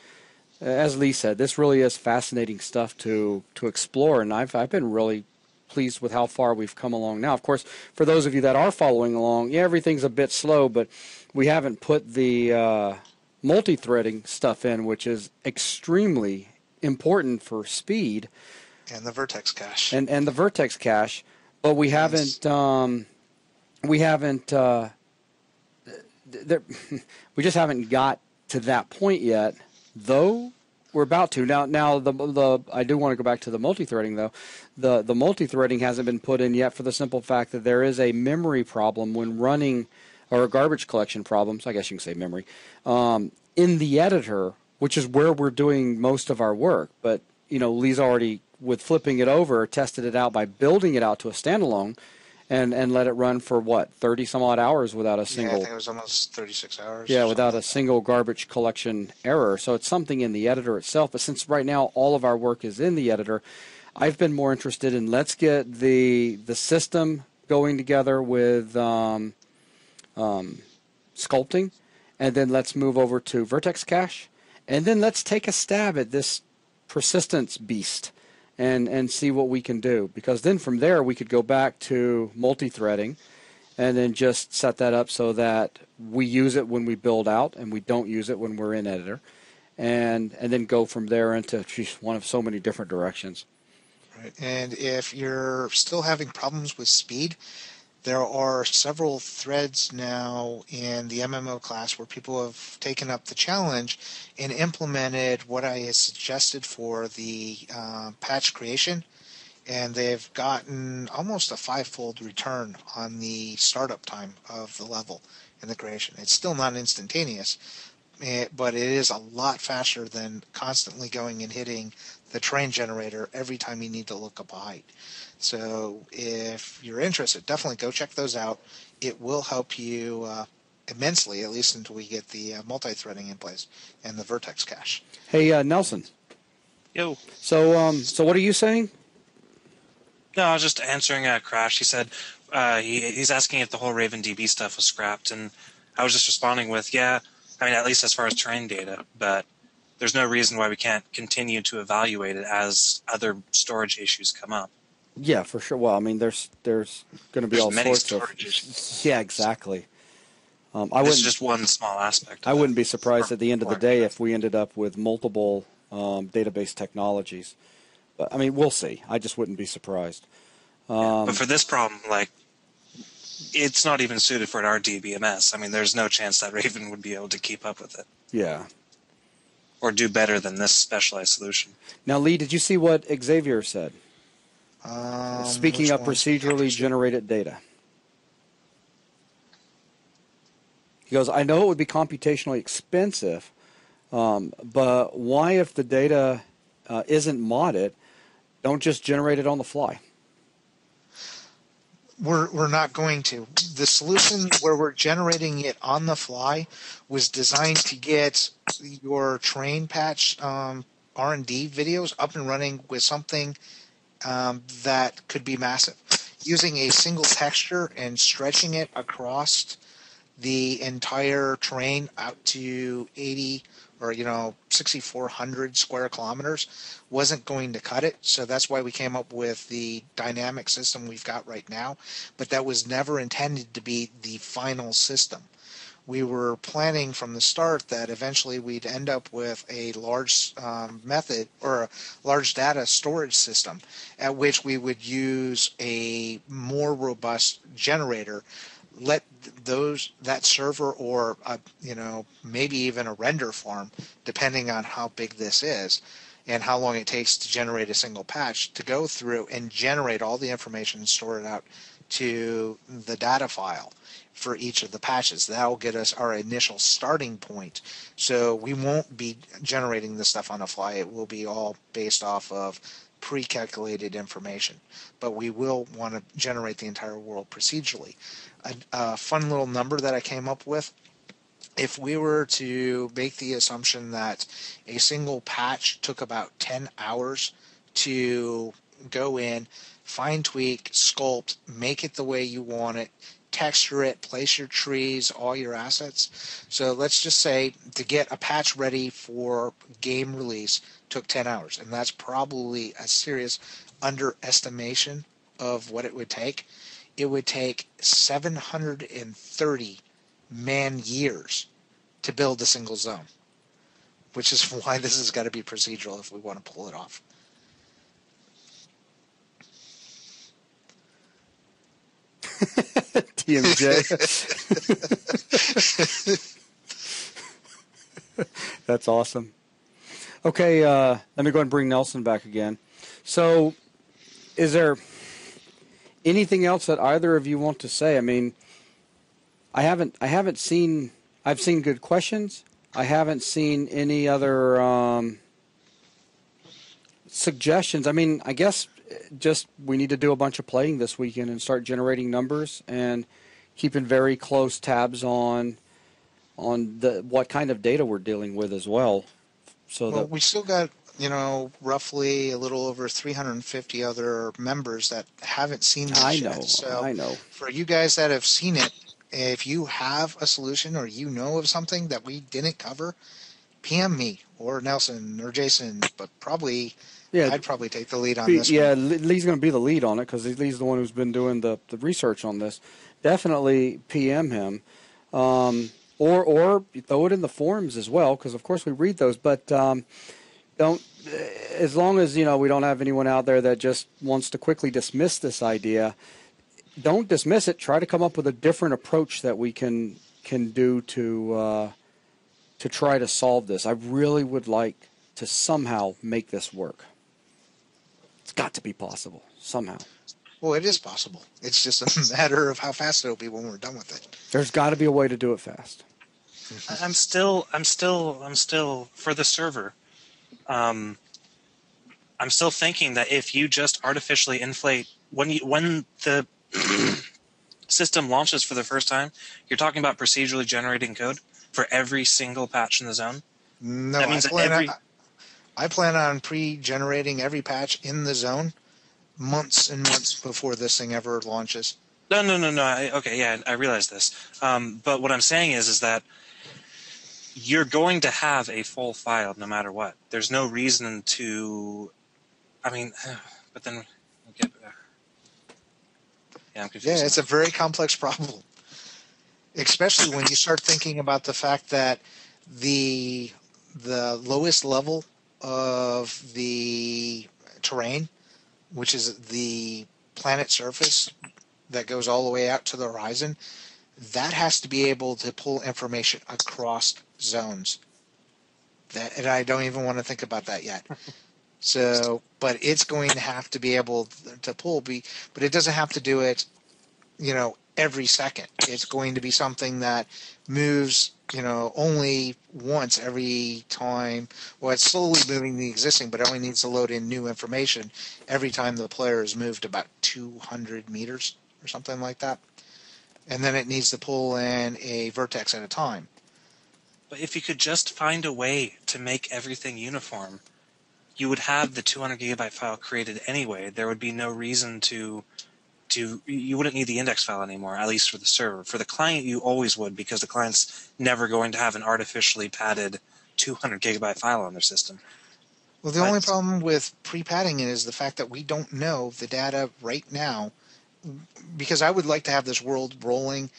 as Lee said, this really is fascinating stuff to explore, and I've been really pleased with how far we've come along now. Of course, for those of you that are following along, yeah, everything's a bit slow, but we haven't put the multi-threading stuff in, which is extremely important for speed. And the vertex cache. And the vertex cache, but we haven't we just haven't got to that point yet, though we're about to. Now the I do want to go back to the multi-threading, though. The multi-threading hasn't been put in yet for the simple fact that there is a memory problem when running, or a garbage collection problem, so I guess you can say memory, in the editor, which is where we're doing most of our work. But, Lee's already, with flipping it over, tested it out by building it out to a standalone and let it run for, 30-some-odd hours without a single... Yeah, I think it was almost 36 hours. Yeah, without a single garbage collection error. So it's something in the editor itself. But since right now all of our work is in the editor, I've been more interested in let's get the system going together with sculpting, and then let's move over to vertex cache, and then let's take a stab at this persistence beast and see what we can do. Because then from there we could go back to multi-threading and then just set that up so that we use it when we build out and we don't use it when we're in editor, and then go from there into one of so many different directions. Right. And if you're still having problems with speed, there are several threads now in the MMO class where people have taken up the challenge and implemented what I had suggested for the patch creation, and they've gotten almost a 5-fold return on the startup time of the level in the creation. It's still not instantaneous, but it is a lot faster than constantly going and hitting the train generator every time you need to look up a height. So if you're interested, definitely go check those out. It will help you immensely, at least until we get the multi-threading in place and the vertex cache. Hey, Nelson. Yo. So what are you saying? No, I was just answering Crash. He said he's asking if the whole RavenDB stuff was scrapped, and I was just responding with, yeah, I mean, at least as far as train data, but there's no reason why we can't continue to evaluate it as other storage issues come up. Yeah, for sure. Well, I mean, there's going to be all many sorts of... storages. Yeah, exactly. This is just one small aspect. I wouldn't be surprised at the end of the day if we ended up with multiple database technologies. But, I mean, we'll see. I just wouldn't be surprised. But for this problem, it's not even suited for an RDBMS. I mean, there's no chance that Raven would be able to keep up with it. Yeah. Or do better than this specialized solution. Now, Lee, did you see what Xavier said? Speaking of procedurally generated data. He goes, I know it would be computationally expensive, but why, if the data isn't modded, don't just generate it on the fly? We're not going to. The solution where we're generating it on the fly was designed to get your train patch R&D videos up and running with something that could be massive. Using a single texture and stretching it across the entire train out to 80 or 6,400 square kilometers wasn't going to cut it. So that's why we came up with the dynamic system we've got right now. But that was never intended to be the final system. We were planning from the start that eventually we'd end up with a large method or a large data storage system at which we would use a more robust generator, let that server or maybe even a render farm, depending on how big this is and how long it takes to generate a single patch, to go through and generate all the information and store it out to the data file for each of the patches. That will get us our initial starting point. So we won't be generating this stuff on the fly. It will be all based off of pre-calculated information. But we will want to generate the entire world procedurally. A fun little number that I came up with, if we were to make the assumption that a single patch took about 10 hours to go in, fine tweak, sculpt, make it the way you want it, texture it, place your trees, all your assets. So let's just say to get a patch ready for game release took 10 hours, and that's probably a serious underestimation of what it would take. It would take 730 man-years to build a single zone, which is why this has got to be procedural if we want to pull it off. TMJ. That's awesome. Okay, let me go ahead and bring Nelson back again. So, is there anything else that either of you want to say? I mean, I've seen good questions. I haven't seen any other suggestions. I mean, I guess just we need to do a bunch of playing this weekend and start generating numbers and keeping very close tabs on what kind of data we're dealing with as well. So well, we still got, roughly a little over 350 other members that haven't seen this yet. So I know. For you guys that have seen it, if you have a solution or you know of something that we didn't cover, PM me or Nelson or Jason, but probably I'd probably take the lead on this one. Yeah, Lee's going to be the lead on it because Lee's the one who's been doing the research on this. Definitely PM him. Or throw it in the forums as well, because of course we read those. But don't, as long as we don't have anyone out there that just wants to quickly dismiss this idea, don't dismiss it. Try to come up with a different approach that we can do to try to solve this. I really would like to somehow make this work. It's got to be possible somehow. Well, it is possible. It's just a matter of how fast it'll be when we're done with it. There's got to be a way to do it fast. I'm still for the server. I'm still thinking that if you just artificially inflate when the system launches for the first time, you're talking about procedurally generating code for every single patch in the zone. No, that means I plan on pre-generating every patch in the zone months and months before this thing ever launches. No. I realize this. But what I'm saying is that you're going to have a full file no matter what. There's no reason to. I mean, but then. Okay, yeah, I'm confused. Yeah, it's a very complex problem, especially when you start thinking about the fact that the lowest level of the terrain, which is the planet surface that goes all the way out to the horizon, that has to be able to pull information across zones. And I don't even want to think about that yet. So, but it's going to have to be able to pull, but it doesn't have to do it, every second. It's going to be something that moves, only once every time. Well, it's slowly moving the existing, but it only needs to load in new information every time the player has moved about 200 meters or something like that. And then it needs to pull in a vertex at a time. But if you could just find a way to make everything uniform, you would have the 200 gigabyte file created anyway. There would be no reason to you wouldn't need the index file anymore, at least for the server. For the client, you always would, because the client's never going to have an artificially padded 200 gigabyte file on their system. Well, the only problem with pre-padding it is the fact that we don't know the data right now, because I would like to have this world rolling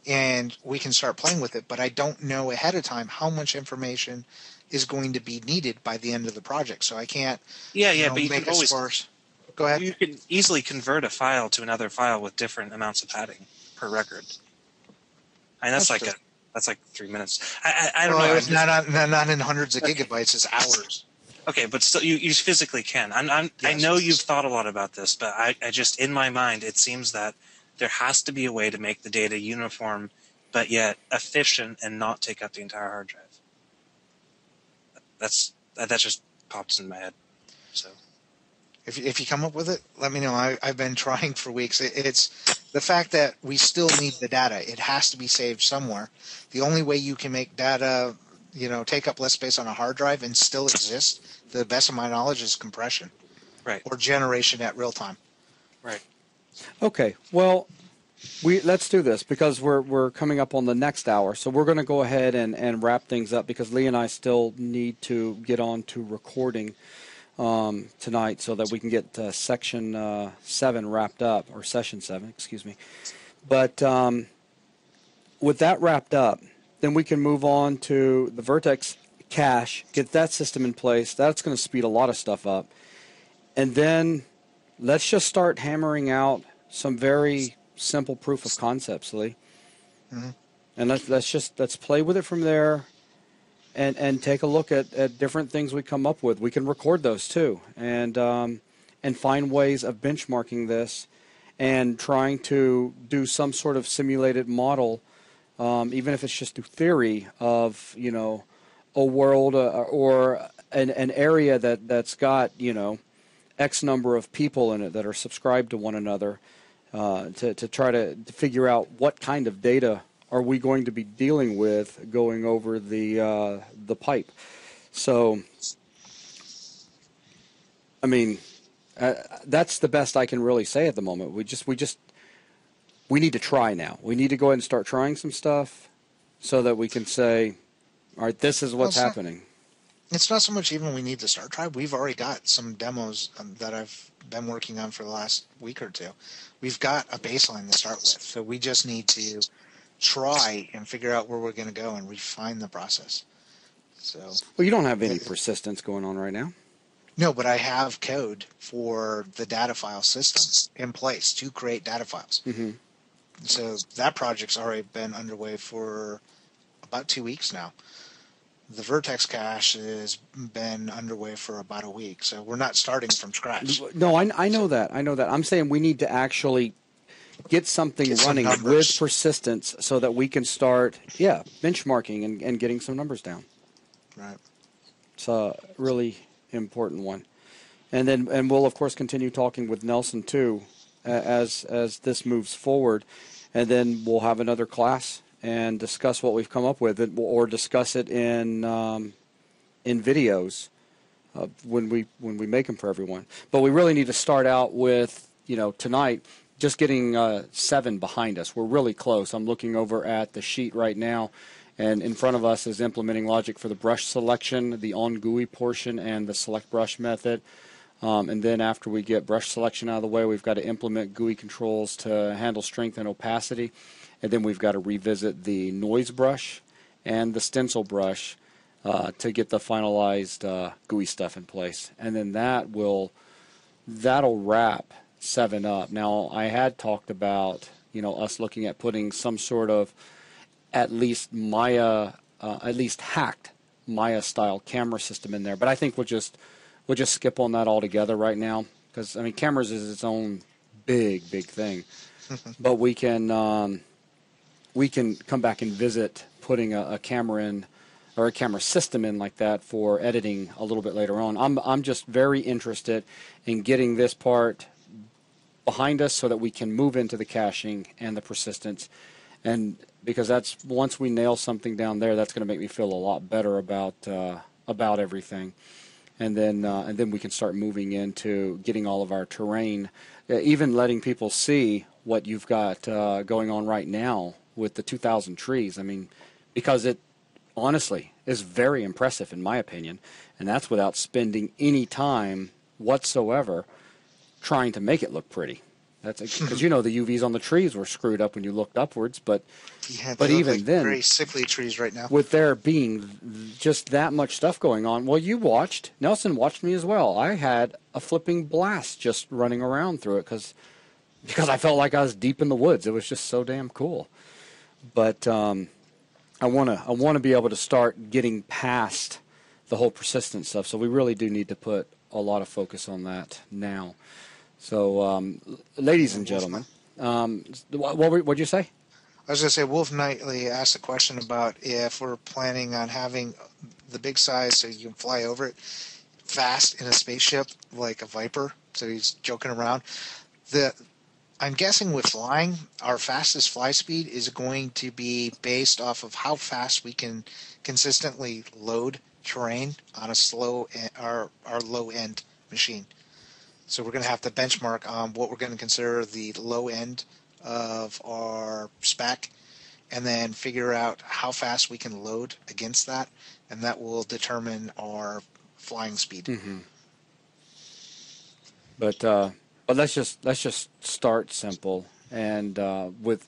and we can start playing with it, but I don't know ahead of time how much information is going to be needed by the end of the project. So I can't but you make can always sparse. Go ahead. You can easily convert a file to another file with different amounts of padding per record. And that's like 3 minutes. I don't know. It's not in hundreds of gigabytes. It's hours. Okay, but still, you physically can. I know you've thought a lot about this, but I just, in my mind, it seems that there has to be a way to make the data uniform, but yet efficient and not take up the entire hard drive. That just pops in my head. So, if you come up with it, let me know. I've been trying for weeks. It's the fact that we still need the data. It has to be saved somewhere. The only way you can make data, take up less space on a hard drive and still exist, to the best of my knowledge, is compression. Right. Or generation at real time. Right. Okay. Well, Let's do this because we're coming up on the next hour. So we're going to go ahead and wrap things up because Lee and I still need to get on to recording tonight so that we can get section 7 wrapped up, or session 7, excuse me. But with that wrapped up, then we can move on to the Vertex cache, get that system in place. That's going to speed a lot of stuff up. And then let's just start hammering out some very simple proof of concepts, Lee. Mm-hmm. And let's play with it from there and take a look at different things we come up with. We can record those too and find ways of benchmarking this and trying to do some sort of simulated model, even if it's just through theory of, a world or an area that's got, X number of people in it that are subscribed to one another, to try to figure out what kind of data are we going to be dealing with going over the pipe. So, I mean, that's the best I can really say at the moment. We need to try now. We need to go ahead and start trying some stuff so that we can say, all right, this is what's happening. It's not so much even we need to start trying. We've already got some demos that I've been working on for the last week or two. We've got a baseline to start with, so we just need to try and figure out where we're going to go and refine the process. So, well, you don't have any persistence going on right now. No, but I have code for the data file system in place to create data files. Mm-hmm. So that project's already been underway for about 2 weeks now. The Vertex cache has been underway for about a week, so we're not starting from scratch. No, I know that. I know that. I'm saying we need to actually get something running with persistence so that we can start, benchmarking and getting some numbers down. Right. It's a really important one. And we'll, of course, continue talking with Nelson, too, as this moves forward. And then we'll have another class and discuss what we've come up with, or discuss it in videos when we make them for everyone. But we really need to start out with, tonight, just getting 7 behind us. We're really close. I'm looking over at the sheet right now, and in front of us is implementing logic for the brush selection, the on GUI portion, and the select brush method. And then after we get brush selection out of the way, we've got to implement GUI controls to handle strength and opacity. And then we've got to revisit the noise brush and the stencil brush to get the finalized GUI stuff in place. And then that'll wrap 7 up. Now, I had talked about us looking at putting some sort of at least hacked Maya-style camera system in there. But I think we'll just skip on that altogether right now because cameras is its own big thing. But we can come back and visit putting a camera in, or a camera system in like that for editing a little bit later on. I'm just very interested in getting this part behind us so that we can move into the caching and the persistence, and because that's, once we nail something down there, that's going to make me feel a lot better about everything. And then we can start moving into getting all of our terrain, even letting people see what you've got going on right now with the 2,000 trees. Because it honestly is very impressive in my opinion, and that's without spending any time whatsoever trying to make it look pretty. That's because the UVs on the trees were screwed up when you looked upwards, but even like then, very sickly trees right now. With there being just that much stuff going on, well, Nelson watched me as well. I had a flipping blast just running around through it because I felt like I was deep in the woods. It was just so damn cool. But I want to be able to start getting past the whole persistence stuff. So we really do need to put a lot of focus on that now. So, ladies and gentlemen, what'd you say? I was going to say, Wolf Knightley asked a question about if we're planning on having the big size so you can fly over it fast in a spaceship like a Viper. So he's joking around. I'm guessing with flying, our fastest fly speed is going to be based off of how fast we can consistently load terrain on our low-end machine. So we're going to have to benchmark on what we're going to consider the low end of our spec, and then figure out how fast we can load against that, and that will determine our flying speed. Mm-hmm. But let's just start simple and with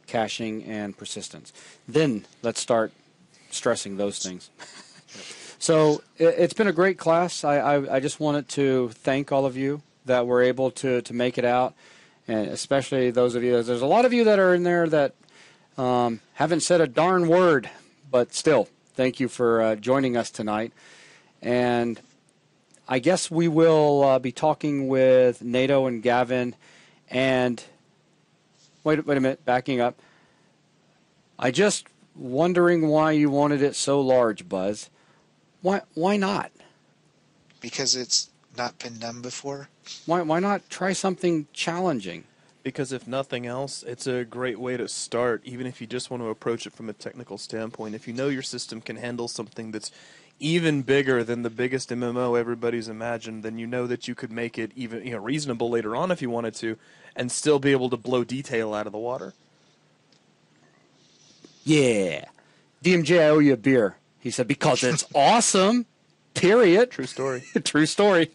caching and persistence. Then let's start stressing those things. So it's been a great class. I just wanted to thank all of you that were able to make it out, and especially those of you. There's a lot of you that are in there that haven't said a darn word, but still, thank you for joining us tonight. And I guess we will be talking with Nato and Gavin. And wait a minute, backing up. I just wondering why you wanted it so large, Buzz. Why not? Because it's not been done before. Why not try something challenging? Because if nothing else, it's a great way to start, even if you just want to approach it from a technical standpoint. If you know your system can handle something that's even bigger than the biggest MMO everybody's imagined, then you know that you could make it even reasonable later on if you wanted to, and still be able to blow detail out of the water. Yeah. DMJ, I owe you a beer. He said, because it's awesome, period. True story. True story.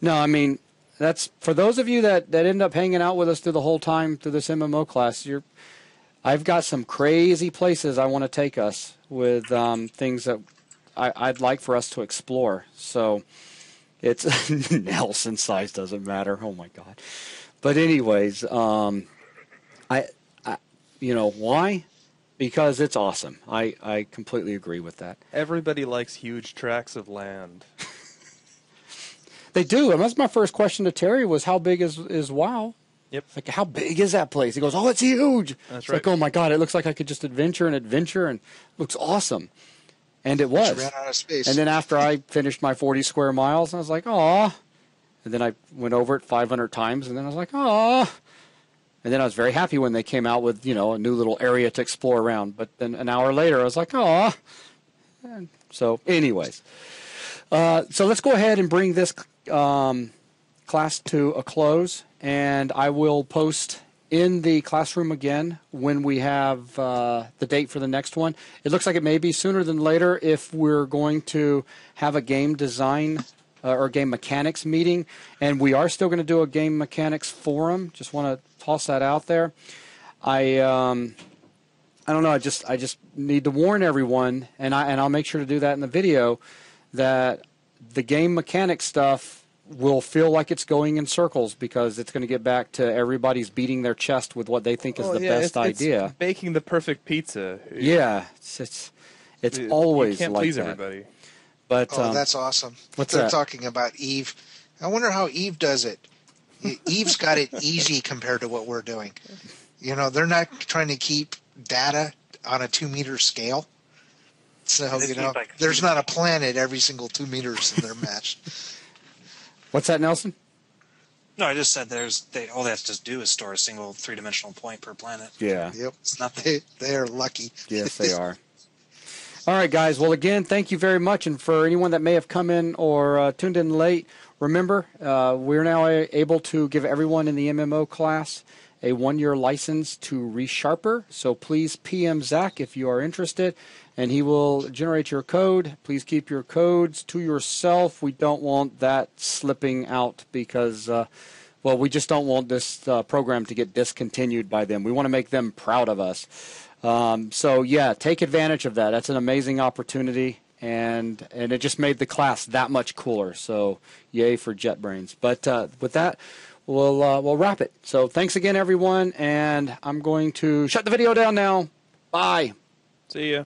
No, I mean, that's for those of you that end up hanging out with us through the whole time through this MMO class. I've got some crazy places I want to take us with things that I'd like for us to explore. So it's Nelson size doesn't matter. Oh my God. But anyways, I why? Because it's awesome. I completely agree with that. Everybody likes huge tracts of land. They do. And that's my first question to Terry was, how big is WoW? Yep. Like, how big is that place? He goes, oh, it's huge. That's it's right. like, oh, my God, it looks like I could just adventure and it looks awesome. And it was. Ran out of space. And then after I finished my 40 square miles, I was like, aw. And then I went over it 500 times, and then I was like, aw. And then I was very happy when they came out with, a new little area to explore around. But then an hour later, I was like, aw. And so anyways. So let's go ahead and bring this class to a close. And I will post in the classroom again when we have the date for the next one. It looks like it may be sooner than later if we're going to have a game design or game mechanics meeting. And we are still going to do a game mechanics forum. Just want to toss that out there. I don't know. I just need to warn everyone, and I'll make sure to do that in the video, that the game mechanics stuff will feel like it's going in circles because it's going to get back to everybody's beating their chest with what they think is the best idea. It's baking the perfect pizza. Yeah, it's always you can't like please that. Everybody. But that's awesome. What's They're that? talking about Eve. I wonder how Eve does it. Eve's got it easy compared to what we're doing. They're not trying to keep data on a 2-meter scale. So, there's not a planet every single 2 meters in their match. What's that, Nelson? No, I just said all they have to do is store a single 3-dimensional point per planet. Yeah. Yep. It's nothing. They are lucky. Yes, they are. All right, guys. Well, again, thank you very much. And for anyone that may have come in or tuned in late, remember, we're now able to give everyone in the MMO class a 1-year license to ReSharper. So please PM Zach if you are interested, and he will generate your code. Please keep your codes to yourself. We don't want that slipping out because, we just don't want this program to get discontinued by them. We want to make them proud of us. So, yeah, take advantage of that. That's an amazing opportunity, and it just made the class that much cooler. So, yay for JetBrains. But with that, we'll wrap it. So, thanks again, everyone, and I'm going to shut the video down now. Bye. See ya.